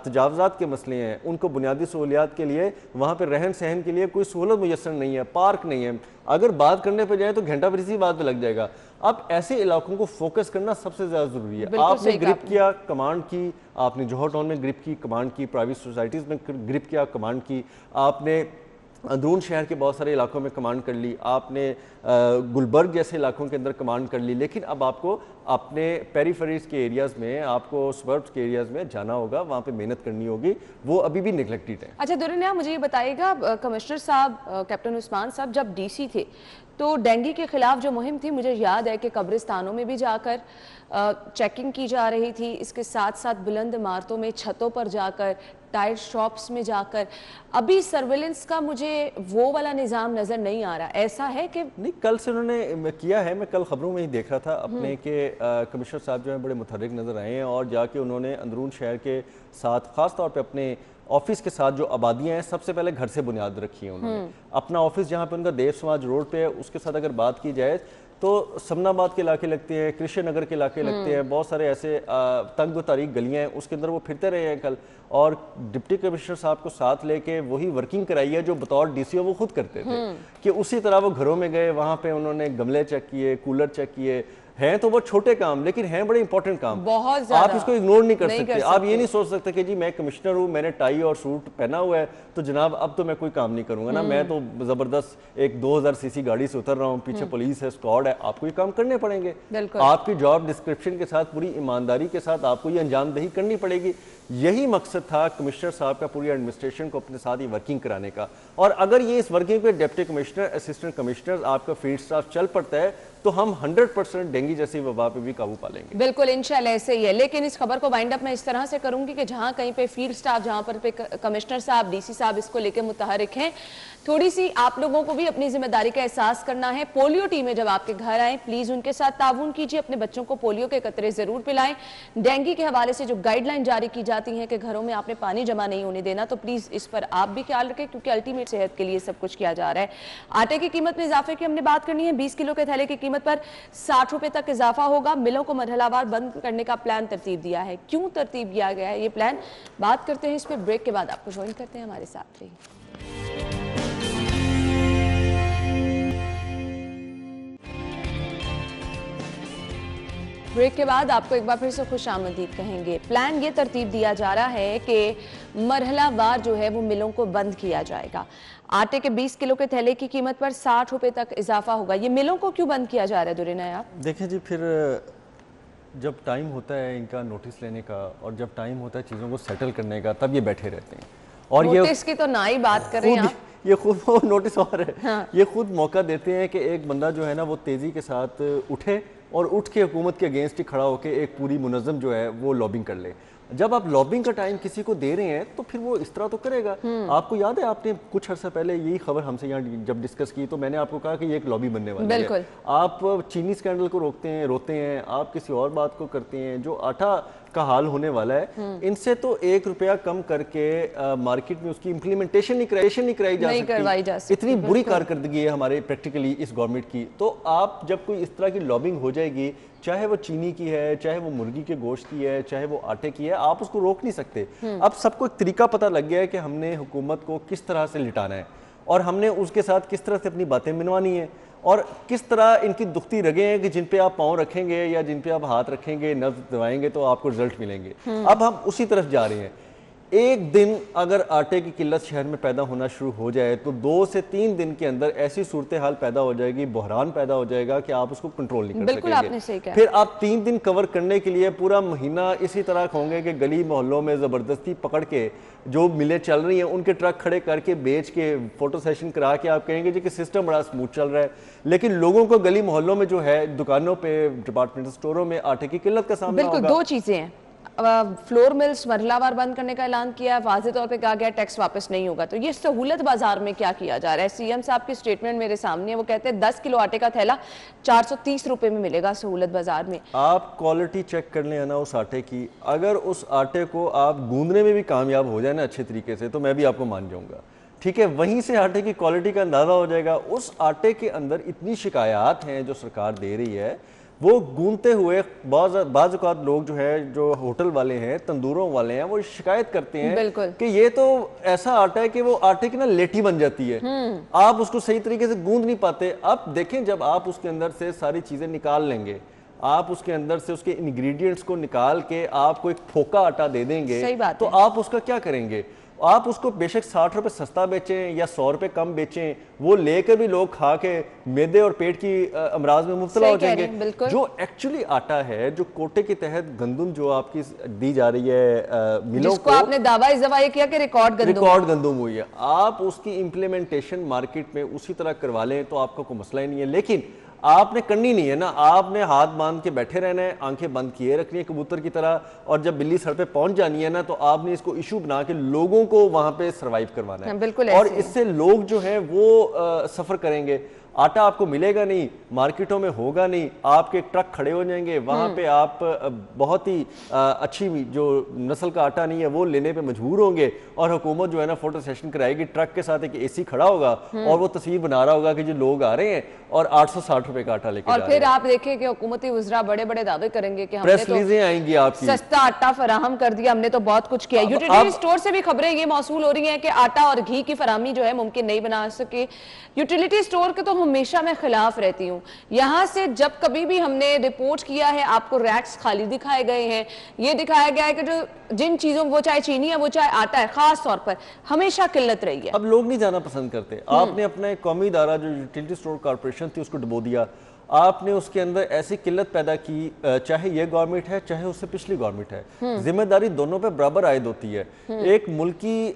तजावज़ात के मसले हैं, उनको बुनियादी सहूलियात के लिए वहाँ पर रहन सहन के लिए कोई सहूलत मुयसर नहीं है, पार्क नहीं है। अगर बात करने पर जाए तो घंटा भर इसी बात पर लग जाएगा। अब ऐसे इलाकों को फोकस करना सबसे ज़्यादा ज़रूरी है। आपने ग्रिप किया, कमांड की, आपने जौहर टाउन में ग्रिप की, कमांड की, प्राइवेट सोसाइटीज़ में ग्रिप किया, कमांड की, आपने अंदरून शहर के बहुत सारे इलाकों में कमांड कर ली, आपने गुलबर्ग जैसे इलाकों के अंदर कमांड कर ली, लेकिन अब आपको अपने पेरीफेरीज के एरियाज़ में, आपको सबर्ब्स के एरियाज़ में जाना होगा, वहाँ पे मेहनत करनी होगी, वो अभी भी निगलेक्टेड है। अच्छा दुर्निया, मुझे ये बताइएगा, कमिश्नर साहब कैप्टन उस्मान साहब जब डीसी थे तो डेंगू के खिलाफ जो मुहिम थी, मुझे याद है कि कब्रिस्तानों में भी जाकर चेकिंग की जा रही थी, इसके साथ साथ बुलंद इमारतों में, छतों पर जाकर, टायर शॉप्स में जाकर। अभी सर्वेलेंस का मुझे वो वाला निज़ाम नज़र नहीं आ रहा। ऐसा है कि नहीं, कल से उन्होंने किया है, मैं कल खबरों में ही देख रहा था अपने के कमिश्नर साहब जो है बड़े मुतहर्रिक नज़र आए हैं और जाके उन्होंने अंदरून शहर के साथ ख़ास तौर पे अपने ऑफिस के साथ जो आबादियां हैं, सबसे पहले घर से बुनियाद रखी है उन्होंने। अपना ऑफिस जहाँ पे उनका देव समाज रोड पे है, उसके साथ अगर बात की जाए तो समनाबाद के इलाके लगते हैं, कृष्ण नगर के इलाके लगते हैं, बहुत सारे ऐसे तंग तारीख गलियां हैं, उसके अंदर वो फिरते रहे हैं कल। और डिप्टी कमिश्नर साहब को साथ लेके वही वर्किंग कराई है जो बतौर डीसीओ वो खुद करते थे, कि उसी तरह वो घरों में गए, वहाँ पे उन्होंने गमले चेक किए, कूलर चेक किए। हैं तो वो छोटे काम, लेकिन हैं बड़े इंपॉर्टेंट काम, बहुत आप इसको इग्नोर नहीं कर सकते। आप ये नहीं सोच सकते कि जी मैं कमिश्नर हूँ, मैंने टाई और सूट पहना हुआ है तो जनाब अब तो मैं कोई काम नहीं करूंगा ना, मैं तो जबरदस्त एक 2000 सीसी गाड़ी से उतर रहा हूँ, पीछे पुलिस है, स्क्वाड है, आपको ये काम करने पड़ेंगे। आपकी जॉब डिस्क्रिप्शन के साथ पूरी ईमानदारी के साथ आपको ये अंजामदही करनी पड़ेगी। यही मकसद था कमिश्नर साहब का पूरी एडमिनिस्ट्रेशन को अपने साथ ही वर्किंग कराने का। और अगर ये इस वर्किंग पे डिप्टी कमिश्नर, असिस्टेंट कमिश्नर, आपका फील्ड स्टाफ चल पड़ता है तो हम 100% डेंगू जैसी वबा पे भी काबू पा लेंगे। बिल्कुल, इंशाल्लाह ऐसे ही है। लेकिन इस खबर को वाइंड अप मैं इस तरह से करूंगी कि जहां कहीं पे फील्ड स्टाफ, जहां पर पे कमिश्नर साहब, डीसी साहब इसको लेकर मुतहरिक हैं, थोड़ी सी आप लोगों को भी अपनी जिम्मेदारी का एहसास करना है। पोलियो टीमें जब आपके घर आए, प्लीज उनके साथ ताउन कीजिए, अपने बच्चों को पोलियो के कतरे जरूर पिलाएं। डेंगू के हवाले से जो गाइडलाइन जारी की जाती है कि घरों में आपने पानी जमा नहीं होने देना, तो प्लीज इस पर आप भी ख्याल रखें, क्योंकि अल्टीमेट सेहत के लिए सब कुछ किया जा रहा है। आटे की कीमत में इजाफे की हमने बात करनी है। 20 किलो के थैले की कीमत पर 60 रुपए तक इजाफा होगा। मिलों को मरहलावार बंद करने का प्लान तरतीब दिया है। क्यों तरतीब दिया गया है ये प्लान, बात करते हैं इस पर। ब्रेक के बाद आपको ज्वाइन करते हैं, हमारे साथ रहिए। ब्रेक के बाद आपको एक बार फिर से खुश आमदीद कहेंगे। प्लान ये तरतीब दिया जा रहा है कि मरहलावार जो है वो मिलों को बंद किया जाएगा। आटे के 20 किलो के थैले की कीमत पर 60 रुपए तक इजाफा होगा। ये मिलों को क्यों बंद किया जा रहा है दुरेना? आप देखें जी, फिर जब टाइम होता है इनका नोटिस लेने का और जब टाइम होता है चीज़ों को सेटल करने का, तब ये बैठे रहते हैं। और नोटिस की तो ना ही बात करें आप। ये खुद वो नोटिस और है। हाँ। ये खुद मौका देते हैं कि एक बंदा जो है ना वो तेज़ी के साथ उठे और उठ के हुकूमत के अगेंस्ट ही खड़ा होकर एक पूरी मुनज़्ज़म जो है वो लॉबिंग कर ले। जब आप लॉबिंग का टाइम किसी को दे रहे हैं तो फिर वो इस तरह तो करेगा। आपको याद है आपने कुछ अर्सा पहले यही खबर हमसे यहाँ जब डिस्कस की तो मैंने आपको कहा कि ये एक लॉबी बनने वाली है। आप चीनी स्कैंडल को रोकते हैं, रोते हैं, आप किसी और बात को करते हैं। जो आटा का हाल होने वाला है, इनसे तो 1 रुपया कम करके मार्केट में उसकी इम्प्लीमेंटेशन नहीं कराई जा सकती। इतनी बुरी कारकर्दगी है हमारे प्रैक्टिकली इस गवर्नमेंट की। तो आप जब कोई इस तरह की लॉबिंग हो जाएगी, चाहे वो चीनी की है, चाहे वो मुर्गी के गोश्त की है, चाहे वो आटे की है, आप उसको रोक नहीं सकते। अब सबको एक तरीका पता लग गया है कि हमने हुकूमत को किस तरह से लिटाना है और हमने उसके साथ किस तरह से अपनी बातें मनवानी है और किस तरह इनकी दुखती रगे हैं कि जिन पे आप पाँव रखेंगे या जिन पे आप हाथ रखेंगे, नब्ज दबाएंगे तो आपको रिजल्ट मिलेंगे। अब हम उसी तरफ जा रहे हैं। एक दिन अगर आटे की किल्लत शहर में पैदा होना शुरू हो जाए तो 2 से 3 दिन के अंदर ऐसी सूरत हाल पैदा हो जाएगी, बहरान पैदा हो जाएगा कि आप उसको कंट्रोल नहीं कर सकेंगे। आपने सही कहा। फिर आप 3 दिन कवर करने के लिए पूरा महीना इसी तरह होंगे कि गली मोहल्लों में ज़बरदस्ती पकड़ के जो मिलें चल रही हैं उनके ट्रक खड़े करके बेच के फोटो सेशन करा के आप कहेंगे जी कि सिस्टम बड़ा स्मूथ चल रहा है। लेकिन लोगों को गली मोहल्लों में जो है, दुकानों पे, डिपार्टमेंटल स्टोरों में आटे की किल्लत का सामना होगा। बिल्कुल, 2 चीजें हैं। फ्लोर मिल्स मरहलावार बंद करने का ऐलान किया है, वाज़ेह तौर पे कहा गया टैक्स वापस नहीं होगा। तो ये सहूलत बाजार में क्या किया जा रहा है? सीएम साहब की स्टेटमेंट मेरे सामने है, वो कहते हैं 10 किलो आटे का थैला 430 रुपए में मिलेगा सहूलत बाजार में। आप क्वालिटी चेक कर लें ना उस आटे की, अगर उस आटे को आप गूंदने में भी कामयाब हो जाए ना अच्छे तरीके से तो मैं भी आपको मान जाऊंगा। ठीक है, वहीं से आटे की क्वालिटी का अंदाज़ा हो जाएगा। उस आटे के अंदर इतनी शिकायत हैं जो सरकार दे रही है, वो गूंथते हुए बाज़ औक़ात लोग जो है, जो होटल वाले हैं, तंदूरों वाले हैं, वो शिकायत करते हैं कि ये तो ऐसा आटा है कि वो आटे की ना लेठी बन जाती है, आप उसको सही तरीके से गूंद नहीं पाते। अब देखें, जब आप उसके अंदर से सारी चीज़ें निकाल लेंगे, आप उसके अंदर से उसके इंग्रेडिएंट्स को निकाल के आपको एक फोका आटा दे देंगे, तो आप उसका क्या करेंगे? आप उसको बेशक 60 रुपए सस्ता बेचें या 100 रुपए कम बेचें, वो लेकर भी लोग खा के मैदे और पेट की अमराज में मुब्तला हो जाएंगे। जो एक्चुअली आटा है, जो कोटे के तहत गंदुम जो आपकी दी जा रही है मिलों जिसको आपने दावा इस दफा किया कि रिकॉर्ड गंदुम हुई है, आप उसकी इम्प्लीमेंटेशन मार्केट में उसी तरह करवा लें तो आपका कोई मसला ही नहीं है। लेकिन आपने करनी नहीं है ना, आपने हाथ बांध के बैठे रहना है, आंखें बंद किए रखनी है कबूतर की तरह, और जब बिल्ली सर पे पहुंच जानी है ना, तो आपने इसको इशू बना के लोगों को वहां पे सरवाइव करवाना है। बिल्कुल, और इससे लोग जो है वो सफर करेंगे। आटा आपको मिलेगा नहीं, मार्केटों में होगा नहीं, आपके ट्रक खड़े हो जाएंगे, वहां पे आप बहुत ही अच्छी जो नस्ल का आटा नहीं है वो लेने पे मजबूर होंगे, और हुकूमत जो है ना फोटो सेशन कराएगी, ट्रक के साथ एक एसी खड़ा होगा और वो तस्वीर बना रहा होगा कि जो लोग आ रहे हैं और 860 रुपए का आटा लेके और फिर आप देखें कि हुकूमती वज़रा बड़े बड़े दावे करेंगे कि हमने प्रेस रिलीजें आएंगी आपकी, सस्ता आटा फराहम कर दिया, हमने तो बहुत कुछ किया। यूटिलिटी स्टोर से भी खबरें ये मौसूल हो रही हैं कि आटा और घी की फराहमी जो है मुमकिन नहीं बना सके। यूटिलिटी स्टोर के तो हमेशा मैं खिलाफ रहती हूँ। यहाँ से जब कभी भी हमने रिपोर्ट किया है, आपको रैक्स खाली दिखाए गए हैं, ये दिखाया गया है कि जो जिन चीजों, वो चाहे चीनी है, वो चाहे आटा है, खास तौर पर हमेशा किल्लत रही है। अब लोग नहीं जाना पसंद करते। आपने अपना एक कौमी इदारा जो यूटिलिटी स्टोर कॉर्पोरेशन थी उसको डुबो दिया, आपने उसके अंदर ऐसी किल्लत पैदा की, चाहे ये गवर्नमेंट है चाहे उससे पिछली गवर्नमेंट है, जिम्मेदारी दोनों पे बराबर आयद होती है। एक मुल्क की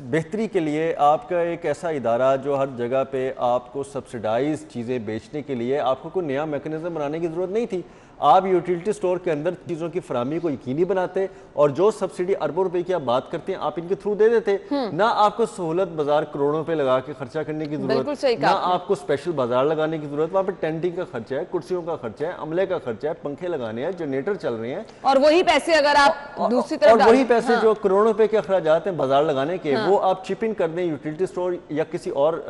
बेहतरी के लिए आपका एक ऐसा इदारा जो हर जगह पे आपको सब्सिडाइज चीज़ें बेचने के लिए आपको कोई नया मैकेनिज्म बनाने की ज़रूरत नहीं थी। आप यूटिलिटी स्टोर के अंदर चीज़ों की फराहमी को यकीनी बनाते, और जो सब्सिडी अरबों रुपए की आप बात करते हैं आप इनके थ्रू दे देते। ना आपको सहूलत बाजार करोड़ों रुपए लगा के खर्चा करने की जरूरत, ना आपको स्पेशल बाजार लगाने की जरूरत। वहाँ पे टेंटिंग का खर्चा है, कुर्सियों का खर्चा है, अमले का खर्चा है, पंखे लगाने हैं, जनरेटर चल रहे हैं, और वही पैसे अगर आप दूसरी तरफ, और वही पैसे जो करोड़ों रुपए के अखराजात हैं बाजार लगाने के, वो आप चिपिंग कर दें यूटिलिटी स्टोर या किसी और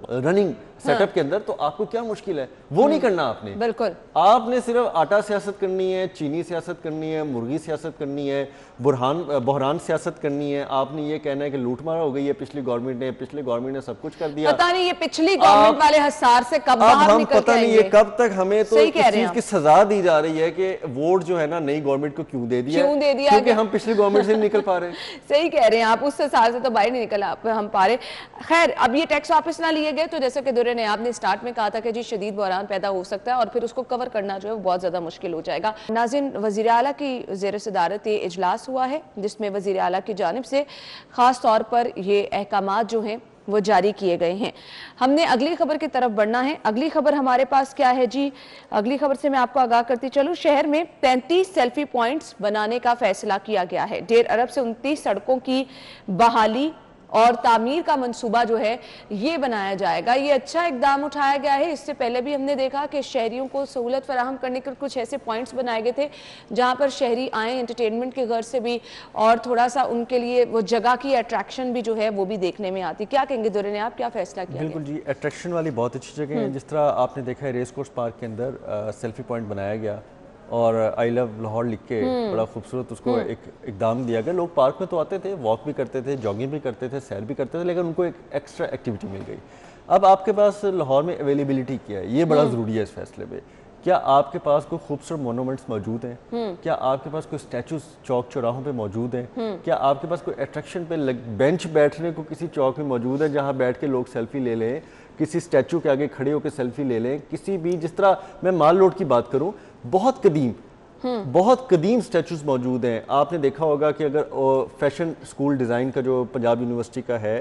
रनिंग सेटअप के अंदर, तो आपको क्या मुश्किल है? वो नहीं करना आपने। बिल्कुल, आपने सिर्फ आटा सियासत करनी है, चीनी सियासत करनी है, मुर्गी सियासत करनी है, बहरान सियासत करनी है। आपने ये कहना है कि लूटमार हो गई है पिछली गवर्नमेंट ने सब कुछ कर दिया। पता नहीं ये पिछली गवर्नमेंट वाले हसार से कब बाहर निकल पता नहीं ये कब तक हमें तो इस चीज की सजा दी जा रही है कि वोट जो है ना नई गवर्नमेंट को क्यों दे दिया, क्योंकि हम पिछली गवर्नमेंट से नहीं निकल पा रहे। सही कह रहे हैं आप, उस हसार से तो बाहर नहीं निकल हम पा रहे। खैर, अब ये टैक्स वापस ना लिए गए तो जैसे कि दुर्रे ने आपने स्टार्ट में कहा था कि जी शदीद बहरान पैदा हो सकता है और फिर उसको कवर करना जो है बहुत ज़्यादा मुश्किल हो जाएगा। नाज़रीन, वज़ीर आला की ज़ेर सदारत ये इजलास हुआ है जिसमें वज़ीर आला की जानिब से ख़ास तौर पर ये अहकामात जो हैं वो जारी किए गए हैं। हमने अगली खबर की तरफ बढ़ना है। अगली खबर हमारे पास क्या है जी? अगली खबर से मैं आपको आगाह करती चलूँ। शहर में 35 सेल्फी पॉइंट्स बनाने का फैसला किया गया है। 1.5 अरब से 29 सड़कों की बहाली और तामीर का मंसूबा जो है ये बनाया जाएगा। ये अच्छा इकदाम उठाया गया है। इससे पहले भी हमने देखा कि शहरियों को सहूलत फराहम करने के कुछ ऐसे पॉइंट्स बनाए गए थे जहां पर शहरी आए एंटरटेनमेंट के गर्ज से भी, और थोड़ा सा उनके लिए वो जगह की अट्रैक्शन भी जो है वो भी देखने में आती। क्या कहेंगे दुर्रे ने, आप क्या फैसला किया? बिल्कुल जी, अट्रैक्शन वाली बहुत अच्छी जगह है। जिस तरह आपने देखा है रेस कोर्स पार्क के अंदर सेल्फी पॉइंट बनाया गया और आई लव लाहौर लिख के बड़ा खूबसूरत उसको एक इकदाम दिया गया। लोग पार्क में तो आते थे, वॉक भी करते थे, जॉगिंग भी करते थे, सैर भी करते थे, लेकिन उनको एक एक्स्ट्रा एक्टिविटी मिल गई। अब आपके पास लाहौर में अवेलेबिलिटी क्या है, ये बड़ा ज़रूरी है इस फैसले में। क्या आपके पास कोई खूबसूरत मोनूमेंट्स मौजूद हैं? क्या आपके पास कोई स्टैचूज चौक चौराहों पे मौजूद हैं? क्या आपके पास कोई अट्रैक्शन पे बेंच बैठने को किसी चौक में मौजूद है जहाँ बैठ के लोग सेल्फी ले लें, किसी स्टैचू के आगे खड़े होकर सेल्फी ले लें? किसी भी, जिस तरह मैं माल रोड की बात करूँ, बहुत कदीम स्टैचूज मौजूद हैं। आपने देखा होगा कि अगर फैशन स्कूल डिज़ाइन का जो पंजाब यूनिवर्सिटी का है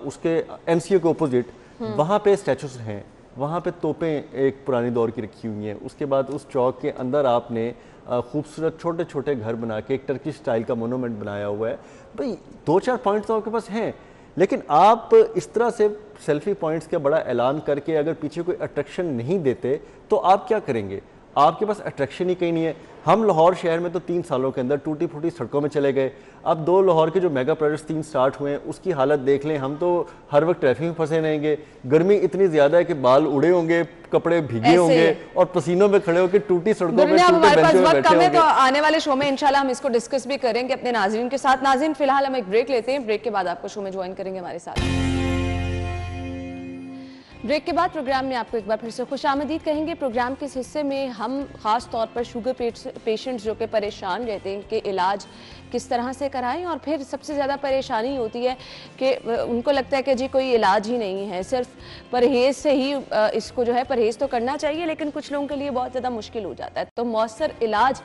उसके MCA के अपोजिट वहाँ पे स्टैचूज हैं, वहाँ पे तोपें एक पुरानी दौर की रखी हुई हैं। उसके बाद उस चौक के अंदर आपने खूबसूरत छोटे छोटे घर बना के एक टर्किश स्टाइल का मोनूमेंट बनाया हुआ है। भाई 2-4 पॉइंट्स तो आपके पास हैं, लेकिन आप इस तरह से सेल्फी पॉइंट्स का बड़ा ऐलान करके अगर पीछे कोई अट्रैक्शन नहीं देते तो आप क्या करेंगे? आपके पास अट्रैक्शन ही कहीं नहीं है। हम लाहौर शहर में तो 3 सालों के अंदर टूटी फूटी सड़कों में चले गए। अब 2 लाहौर के जो मेगा प्रोजेक्ट्स 3 स्टार्ट हुए हैं उसकी हालत देख लें, हम तो हर वक्त ट्रैफिक में फंसे रहेंगे। गर्मी इतनी ज़्यादा है कि बाल उड़े होंगे, कपड़े भीगे होंगे और पसीनों में खड़े होकर टूटी सड़कों पे टूटे बेंचों में बैठे होंगे। तो आने वाले शो में इंशाल्लाह हम इसको डिस्कस भी करेंगे अपने नाज़रीन के साथ। नाज़रीन फिलहाल हम एक ब्रेक लेते हैं, ब्रेक के बाद आपको शो में ज्वाइन करेंगे हमारे साथ। ब्रेक के बाद प्रोग्राम में आपको एक बार फिर से खुशामदीद कहेंगे। प्रोग्राम के इस हिस्से में हम ख़ास तौर पर शुगर पेशेंट्स जो कि परेशान रहते हैं कि इलाज किस तरह से कराएं, और फिर सबसे ज़्यादा परेशानी होती है कि उनको लगता है कि जी कोई इलाज ही नहीं है, सिर्फ परहेज़ से ही इसको जो है परहेज़ तो करना चाहिए, लेकिन कुछ लोगों के लिए बहुत ज़्यादा मुश्किल हो जाता है। तो मौसर इलाज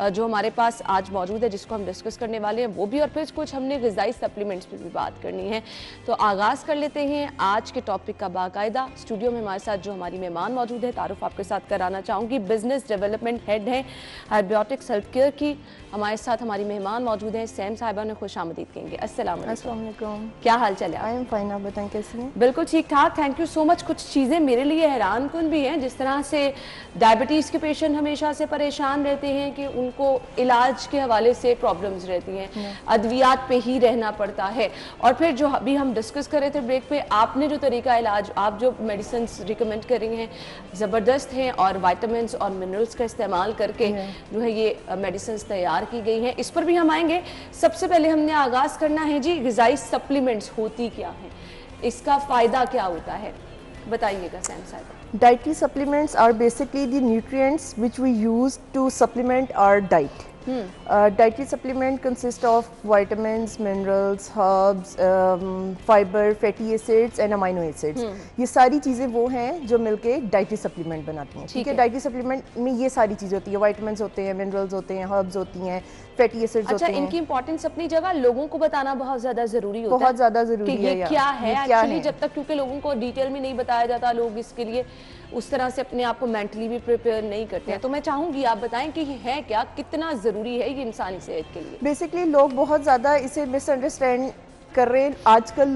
जो हमारे पास आज मौजूद है जिसको हम डिस्कस करने वाले हैं वो भी, और फिर कुछ हमने ग़िज़ाई सप्लीमेंट्स पर भी बात करनी है। तो आगाज़ कर लेते हैं आज के टॉपिक का बाकायदा। स्टूडियो में हमारे साथ जो हमारी मेहमान मौजूद है, तारुफ आपके साथ कराना चाहूँगी। बिजनेस डेवलपमेंट हेड हैं हाइबियोटिक्स हेल्थ केयर की। हमारे साथ हमारी मेहमान मौजूद हैं सैम साहिबा, ने खुशामदीद कहेंगे। अस्सलाम वालेकुम, क्या हाल चाल है? आई एम फाइन, आप बताएं कैसी हैं? बिल्कुल ठीक ठाक, थैंक यू सो मच। कुछ चीज़ें मेरे लिए हैरान कुन भी हैं, जिस तरह से डायबिटीज़ के पेशेंट हमेशा से परेशान रहते हैं कि उनको इलाज के हवाले से प्रॉब्लम्स रहती हैं, अद्वियात पे ही रहना पड़ता है। और फिर जो अभी हम डिस्कस कर रहे थे ब्रेक पे, आपने जो तरीका इलाज, आप जो मेडिसिन रिकमेंड कर रही हैं ज़बरदस्त हैं, और वाइटामिन और मिनरल्स का इस्तेमाल करके जो है ये मेडिसिन तैयार की गई हैं। इस पर भी हम आएंगे। सबसे पहले हमने आगाज़ करना है जी, ग़िज़ाई सप्लीमेंट्स होती क्या हैं, इसका फ़ायदा क्या होता है, बताइएगा सैम साहब। Dietary supplements are basically the nutrients which we use to supplement our diet. Dietary supplement consist of vitamins, minerals, herbs, fiber, fatty acids and amino acids. ये सारी चीज़ें वो हैं जो मिलके dietary supplement बनाती हैं। ठीक है, dietary supplement में ये सारी चीज़ें होती है, vitamins होते हैं, minerals होते हैं, herbs होती हैं, फैटी एसिड्स होते हैं। अच्छा, इनकी इंपॉर्टेंस अपनी जगह, लोगों को बताना बहुत ज्यादा जरूरी होता है, बहुत ज्यादा जरूरी है ये क्या है एक्चुअली, जब तक क्योंकि लोगों को डिटेल में नहीं बताया जाता, लोग इसके लिए उस तरह से अपने आप को मेंटली भी प्रिपेयर नहीं करते हैं। तो मैं चाहूंगी आप बताएं कि ये है क्या, कितना जरूरी है ये इंसानी सेहत के लिए। बेसिकली लोग बहुत ज्यादा इसे मिसअंडरस्टैंड कर रहे हैं आजकल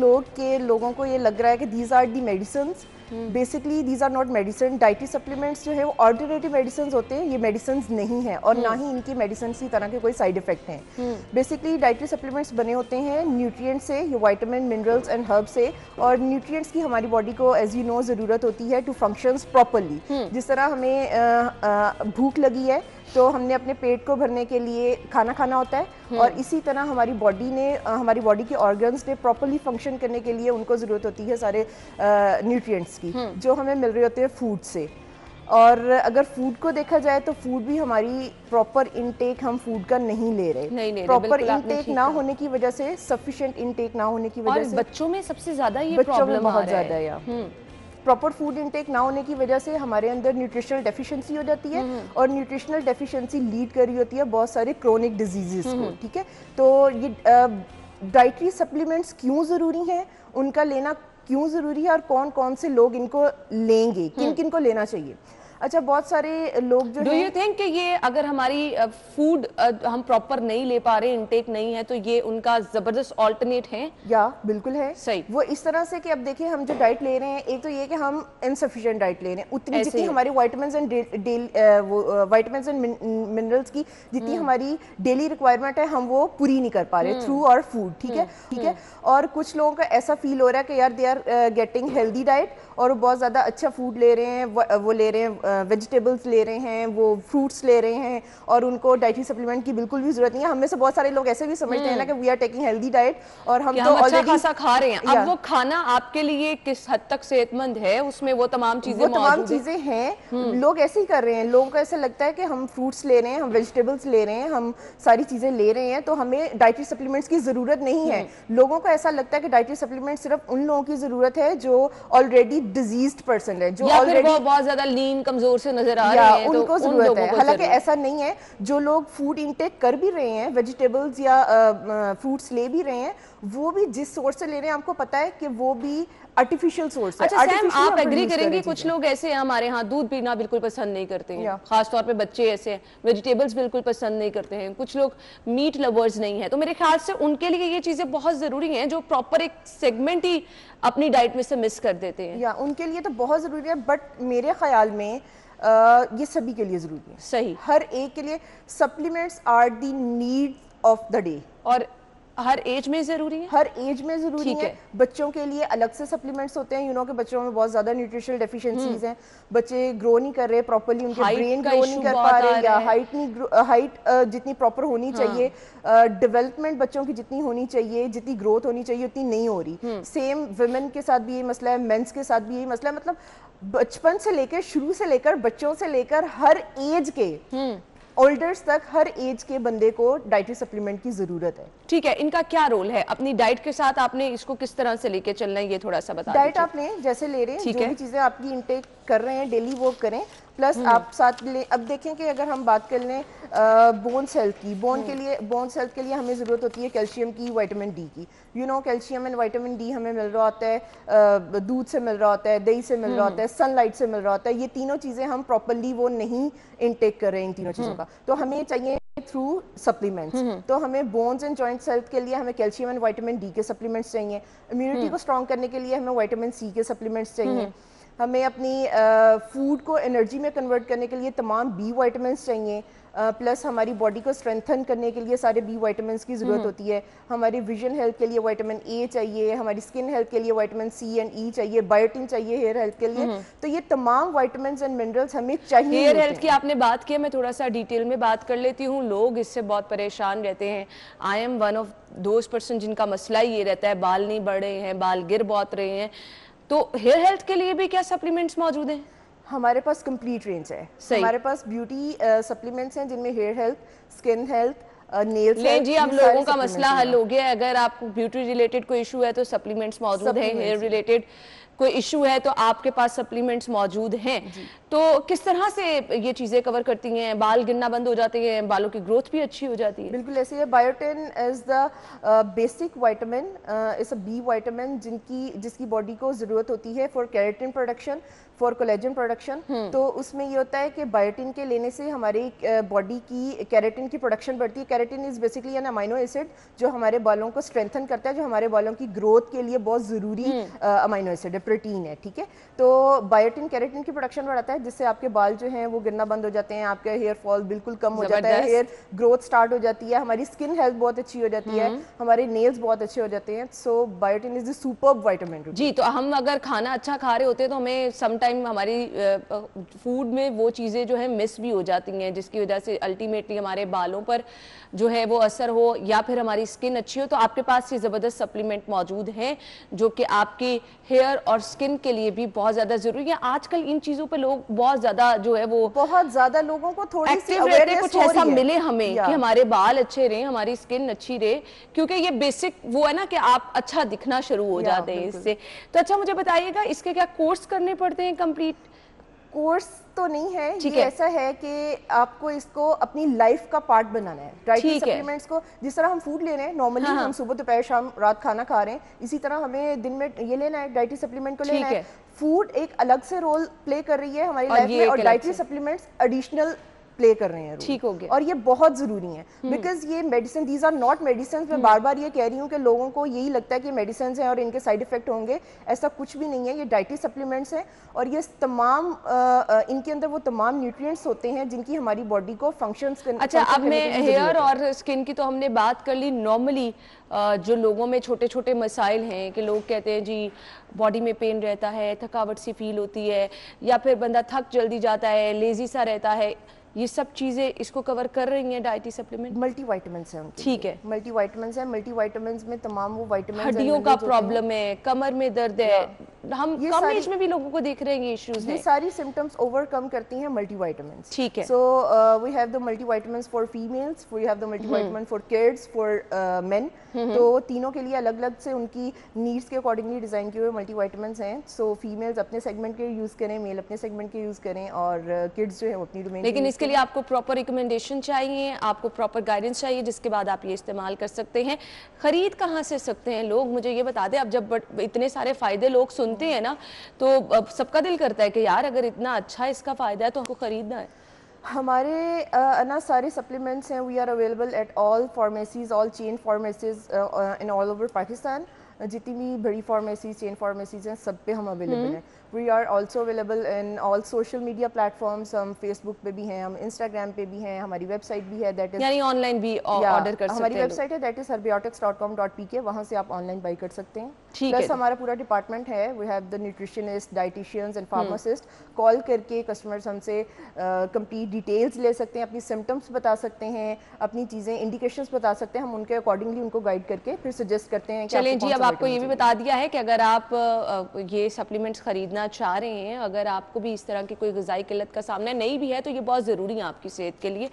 लोगों को ये लग रहा है कि these are the medicines. Basically these are not medicine. Dietary supplements जो है वो ऑल्टरनेटिव मेडिसिन होते हैं, ये मेडिसिन नहीं है, और ना ही इनकी मेडिसिन की तरह के कोई साइड इफेक्ट हैं। बेसिकली डाइटरी सप्लीमेंट्स बने होते हैं न्यूट्रिएंट से, ये विटामिन, मिनरल्स एंड हर्ब से, और न्यूट्रिएंट्स की हमारी बॉडी को एज यू नो ज़रूरत होती है टू फंक्शंस प्रॉपरली। जिस तरह हमें भूख लगी है तो हमने अपने पेट को भरने के लिए खाना खाना होता है, और इसी तरह हमारी बॉडी के ऑर्गन्स ने प्रॉपरली फंक्शन करने के लिए उनको ज़रूरत होती है सारे न्यूट्रिएंट्स की, जो हमें मिल रहे होते हैं फूड से। और अगर फूड को देखा जाए तो फूड भी हमारी प्रॉपर इनटेक हम फूड का नहीं ले रहे। प्रॉपर इनटेक ना होने की वजह से, सफिशिएंट इनटेक ना होने की वजह से बच्चों में सबसे ज्यादा ये बच्चों में प्रॉब्लम बहुत ज़्यादा है। प्रॉपर फूड इनटेक ना होने की वजह से हमारे अंदर न्यूट्रिशनल डेफिशिएंसी हो जाती है, और न्यूट्रिशनल डेफिशिएंसी लीड कर रही होती है बहुत सारे क्रोनिक डिजीजेस को। ठीक है, तो ये डाइटरी सप्लीमेंट्स क्यों ज़रूरी हैं, उनका लेना क्यों ज़रूरी है, और कौन कौन से लोग इनको लेंगे, किन किन को लेना चाहिए। अच्छा, बहुत सारे लोग जो डू यू थिंक कि ये अगर हमारी फूड हम प्रॉपर नहीं ले पा रहे, इनटेक नहीं है, तो ये उनका जबरदस्त ऑल्टरनेट है? या बिल्कुल है। सही, वो इस तरह से कि अब देखिए हम जो डाइट ले रहे हैं, एक तो ये कि हम इनसफिशिएंट डाइट ले रहे हैं, उतनी जितनी हमारी विटामिन्स एंड मिनरल्स की जितनी हमारी डेली रिक्वायरमेंट है हम वो पूरी नहीं कर पा रहे थ्रू आवर फूड। ठीक है, और कुछ लोगों का ऐसा फील हो रहा है कि यार they are getting healthy diet, और वो बहुत ज़्यादा अच्छा फूड ले रहे हैं, वो ले रहे हैं वेजिटेबल्स ले रहे हैं, वो फ्रूट्स ले रहे हैं, और उनको डाइटरी सप्लीमेंट की बिल्कुल भी जरूरत नहीं है। हम में से बहुत सारे लोग ऐसे भी समझते हैं ना कि we are taking healthy diet, और हम तो ऑलरेडी अच्छा खा रहे हैं। अब वो खाना आपके लिए किस हद तक सेहतमंद है, उसमें वो तमाम चीजें हैं। लोग ऐसे ही कर रहे हैं, लोगों को ऐसा लगता है कि हम फ्रूट्स ले रहे हैं, हम वेजिटेबल्स ले रहे हैं, हम सारी चीजें ले रहे हैं, तो हमें डाइटरी सप्लीमेंट्स की जरूरत नहीं है। लोगों को ऐसा लगता है कि डाइटरी सप्लीमेंट सिर्फ उन लोगों की जरूरत है जो ऑलरेडी डिजीज्ड पर्सन है, जो ऑलरेडी बहुत ज्यादा लीन कमजोर से नजर आ रहे हैं, उनको जरूरत है। हालांकि ऐसा नहीं है, जो लोग फूड इंटेक कर भी रहे हैं, वेजिटेबल्स या फ्रूट्स ले भी रहे हैं, वो भी जिस सोर्स से ले रहे हैं आपको पता है कि वो भी आर्टिफिशियल सोर्स है। अच्छा सैम, आप एग्री करेंगे कुछ लोग ऐसे हैं हमारे यहाँ दूध पीना बिल्कुल पसंद नहीं करते हैं, खास तौर पे बच्चे ऐसे हैं, वेजिटेबल्स बिल्कुल पसंद नहीं करते हैं, कुछ लोग मीट लवर्स नहीं है, तो मेरे ख्याल से उनके लिए ये चीजें बहुत जरूरी हैं जो प्रॉपर एक सेगमेंट ही अपनी डाइट में से मिस कर देते हैं। या उनके लिए तो बहुत जरूरी है, बट मेरे ख्याल में ये सभी के लिए ज़रूरी है। सही, हर एक के लिए supplements are the need of the day, और हर एज में ज़रूरी है, हर एज में ज़रूरी ठीक है। बच्चों के लिए अलग से सप्लीमेंट्स होते हैं, कि बच्चों में बहुत ज़्यादा न्यूट्रिशनल डेफिशिएंसीज हैं, बच्चे ग्रो नहीं कर रहे प्रॉपर्ली, उनके ब्रेन ग्रो नहीं कर पा रहे, या हाइट जितनी प्रॉपर होनी चाहिए, डेवलपमेंट बच्चों की जितनी होनी चाहिए, जितनी ग्रोथ होनी चाहिए उतनी नहीं हो रही। सेम वुमेन के साथ भी यही मसला है, मेंस के साथ भी यही मसला है। मतलब बचपन से लेकर, शुरू से लेकर, बच्चों से लेकर हर एज के ओल्डर्स तक, हर एज के बंदे को डाइटरी सप्लीमेंट की जरूरत है। ठीक है, इनका क्या रोल है? अपनी डाइट के साथ आपने इसको किस तरह से लेके चलना है, ये थोड़ा सा बता दीजिए। डाइट आपने जैसे ले रहे हैं, जो भी चीजें आपकी इनटेक कर रहे हैं, डेली वो करें, प्लस आप साथ ले। अब देखें कि अगर हम बात कर लें बोन्स हेल्थ की, बोन्स हेल्थ के लिए हमें ज़रूरत होती है कैल्शियम की, विटामिन डी की। कैल्शियम एंड विटामिन डी हमें मिल रहा होता है दूध से मिल रहा होता है, दही से मिल रहा होता है, सनलाइट से मिल रहा होता है। ये तीनों चीज़ें हम प्रॉपरली वो नहीं इनटेक कर रहे हैं इन तीनों चीज़ों का, तो हमें चाहिए थ्रू सप्लीमेंट्स। तो हमें बोन्स एंड जॉइंट्स हेल्थ के लिए हमें कैल्शियम एंड विटामिन डी के सप्लीमेंट्स चाहिए। इम्यूनिटी को स्ट्रॉन्ग करने के लिए हमें विटामिन सी के सप्लीमेंट्स चाहिए। हमें अपनी फूड को एनर्जी में कन्वर्ट करने के लिए तमाम बी विटामिन्स चाहिए। प्लस हमारी बॉडी को स्ट्रेंथन करने के लिए सारे बी विटामिन्स की ज़रूरत होती है। हमारी विजन हेल्थ के लिए विटामिन ए चाहिए, हमारी स्किन हेल्थ के लिए विटामिन सी एंड ई चाहिए, बायोटिन चाहिए हेयर हेल्थ के लिए। तो ये तमाम विटामिन्स एंड मिनरल्स हमें चाहिए। हेयर हेल्थ की आपने बात की, मैं थोड़ा सा डिटेल में बात कर लेती हूँ। लोग इससे बहुत परेशान रहते हैं। I am one of those person जिनका मसला ये रहता है, बाल नहीं बढ़ रहे हैं, बाल गिर बहुत रहे हैं। तो हेयर हेल्थ के लिए भी क्या सप्लीमेंट्स मौजूद हैं? हमारे पास कंप्लीट रेंज है। हमारे पास ब्यूटी सप्लीमेंट्स हैं जिनमें hair health, skin health, nails health. जी, अब लोगों का मसला हल हो गया। अगर आपको ब्यूटी रिलेटेड कोई इशू है तो सप्लीमेंट्स मौजूद है, हेयर रिलेटेड कोई इशू है तो आपके पास सप्लीमेंट्स मौजूद हैं। तो किस तरह से ये चीज़ें कवर करती हैं? बाल गिरना बंद हो जाते हैं, बालों की ग्रोथ भी अच्छी हो जाती है? बिल्कुल ऐसे है। Biotin is the basic vitamin, is a B vitamin जिसकी बॉडी को ज़रूरत होती है for keratin production, for collagen production. तो उसमें ये होता है कि बायोटिन के लेने से हमारी बॉडी की केराटिन की प्रोडक्शन बढ़ती है। Keratin is basically an amino acid जो हमारे बालों को स्ट्रेंथन करता है, जो हमारे बालों की ग्रोथ के लिए बहुत ज़रूरी अमाइनो एसिड है, प्रोटीन है। ठीक है, तो बायोटिन केराटिन की प्रोडक्शन बढ़ाता है, जिससे आपके बाल जो हैं वो गिरना बंद हो जाते हैं, आपका हेयर फॉल बिल्कुल कम हो जाता है, हेयर ग्रोथ स्टार्ट हो जाती है, हमारी स्किन हेल्थ बहुत अच्छी हो जाती है, हमारे नेल्स बहुत अच्छे हो जाते हैं। So biotin is the superb vitamin. जी, तो हम अगर खाना अच्छा खा रहे होते हैं तो हमें समटाइम हमारी फूड में वो चीज़ें जो है मिस भी हो जाती हैं, जिसकी वजह से अल्टीमेटली हमारे बालों पर जो है वो असर हो या फिर हमारी स्किन अच्छी हो। तो आपके पास ये ज़बरदस्त सप्लीमेंट मौजूद हैं जो कि आपके हेयर और स्किन के लिए भी बहुत ज़्यादा ज़रूरी है। आजकल इन चीज़ों पे लोग बहुत ज़्यादा जो है वो बहुत ज़्यादा लोगों को थोड़ी सी एक्टिव रहते हैं, कुछ ऐसा मिले हमें कि हमारे बाल अच्छे रहे, हमारी स्किन अच्छी रहे, क्योंकि ये बेसिक वो है ना कि आप अच्छा दिखना शुरू हो जाते हैं इससे। तो अच्छा मुझे बताइएगा, इसके क्या कोर्स करने पड़ते हैं? कंप्लीट कोर्स तो नहीं है, ये ऐसा है कि आपको इसको अपनी लाइफ का पार्ट बनाना है। डाइटरी सप्लीमेंट्स को जिस तरह हम फूड ले रहे हैं नॉर्मली, हम सुबह दोपहर शाम रात खाना खा रहे हैं, इसी तरह हमें दिन में ये लेना है, डाइटरी सप्लीमेंट को लेना है। फूड एक अलग से रोल प्ले कर रही है हमारी लाइफ में, और डाइटरी सप्लीमेंट्स एडिशनल प्ले कर रहे हैं। ठीक हो गया। और ये बहुत जरूरी है, बिकॉज ये medicine, these are not medicine. मैं बार बार ये कह रही हूँ कि लोगों को यही लगता है कि मेडिसिन हैं और इनके साइड इफेक्ट होंगे, ऐसा कुछ भी नहीं है। ये डाइटरी सप्लीमेंट्स हैं और ये तमाम इनके अंदर वो तमाम न्यूट्रिएंट्स होते हैं जिनकी हमारी बॉडी को फंक्शंस करने। अच्छा, अब मैं हेयर और स्किन की तो हमने बात कर ली। नॉर्मली जो लोगों में छोटे छोटे मसाइल हैं कि लोग कहते हैं जी बॉडी में पेन रहता है, थकावट सी फील होती है, या फिर बंदा थक जल्दी जाता है, लेजी सा रहता है, ये सब चीजें इसको कवर कर रही हैं डाइटरी सप्लीमेंट? मल्टी विटामिन्स हैं उनके। ठीक है, मल्टी विटामिन्स हैं। मल्टी विटामिन्स में तमाम वो विटामिन्स, हड्डियों का प्रॉब्लम है, कमर में दर्द है, हम कम एज में भी लोगों को देख रहे हैं ये इश्यूज हैं। ये सारी सिम्टम्स ओवरकम करती हैं मल्टी विटामिन्स। ठीक है। So we have the multi vitamins for females, we have the multi vitamin for kids, for men. तो तीनों के लिए अलग अलग से उनकी नीड्स के अकॉर्डिंगली डिजाइन किए हुए मल्टी विटामिन्स हैं। सो फीमेल्स अपने सेगमेंट के यूज करें, मेल अपने सेगमेंट के यूज करें, और किड्स जो है अपनी डोमेन। लेकिन इसके लिए आपको प्रॉपर रिकमेंडेशन चाहिए, आपको प्रॉपर गाइडेंस चाहिए, जिसके बाद आप ये इस्तेमाल कर सकते हैं। खरीद कहाँ से सकते हैं लोग, मुझे ये बता दें। अब जब इतने सारे फायदे लोग सुनते हैं ना, तो सबका दिल करता है कि यार अगर इतना अच्छा इसका फायदा है तो हमको खरीदना है। हमारे ना सारे सप्लीमेंट्स हैं, we are available at all pharmacies, all chain pharmacies in all over Pakistan. जितनी भी बड़ी फार्मेसीज, चेन फार्मेसीज हैं, सब पे हम अवेलेबल हैं। We are also available in all social media platforms. हम फेसबुक पे भी हैं, हम इंस्टाग्राम पे भी हैं, हमारी वेबसाइट भी है, दैट इज यानी ऑनलाइन भी ऑर्डर कर सकते हैं। हमारी वेबसाइट है दैट इज herbiotics.com.pk, वहाँ से आप ऑनलाइन बाई कर सकते हैं। ठीक है। प्लस हमारा पूरा डिपार्टमेंट है, we have the nutritionist, dieticians and pharmacist. Call करके कस्टमर्स हमसे कंप्लीट डिटेल्स ले सकते हैं, अपनी सिम्टम्स बता सकते हैं, अपनी चीज़ें इंडिकेशंस बता सकते हैं, हम उनके अकॉर्डिंगली उनको गाइड करके फिर सजेस्ट करते हैं। चलिए जी, अब आपको ये भी बता दिया है कि अगर आप ये सप्लीमेंट्स खरीदना चाह रहे हैं, अगर आपको भी इस तरह की कोई ग़िज़ाई किल्लत का सामना नहीं भी है तो ये बहुत ज़रूरी है आपकी सेहत के लिए,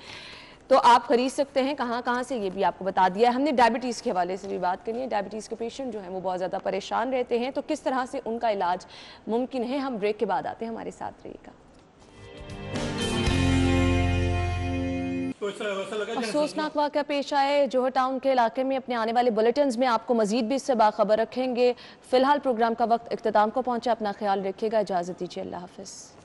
तो आप खरीद सकते हैं। कहाँ से ये भी आपको बता दिया है हमने। डायबिटीज़ के हवाले से भी बात करनी है। डायबिटीज़ के पेशेंट जो हैं वो बहुत ज़्यादा परेशान रहते हैं, तो किस तरह से उनका इलाज मुमकिन है, हम ब्रेक के बाद आते हैं, हमारे साथ रहिएगा। अफसोसनाक वाक़या पेश आए जोहर टाउन के इलाके में। अपने आने वाले बुलेटिन्स में आपको मजीद भी इससे बाखबर रखेंगे। फिलहाल प्रोग्राम का वक्त इख्तिताम को पहुंचा। अपना ख्याल रखिएगा, इजाज़त दीजिए, अल्लाह हाफ़िज़।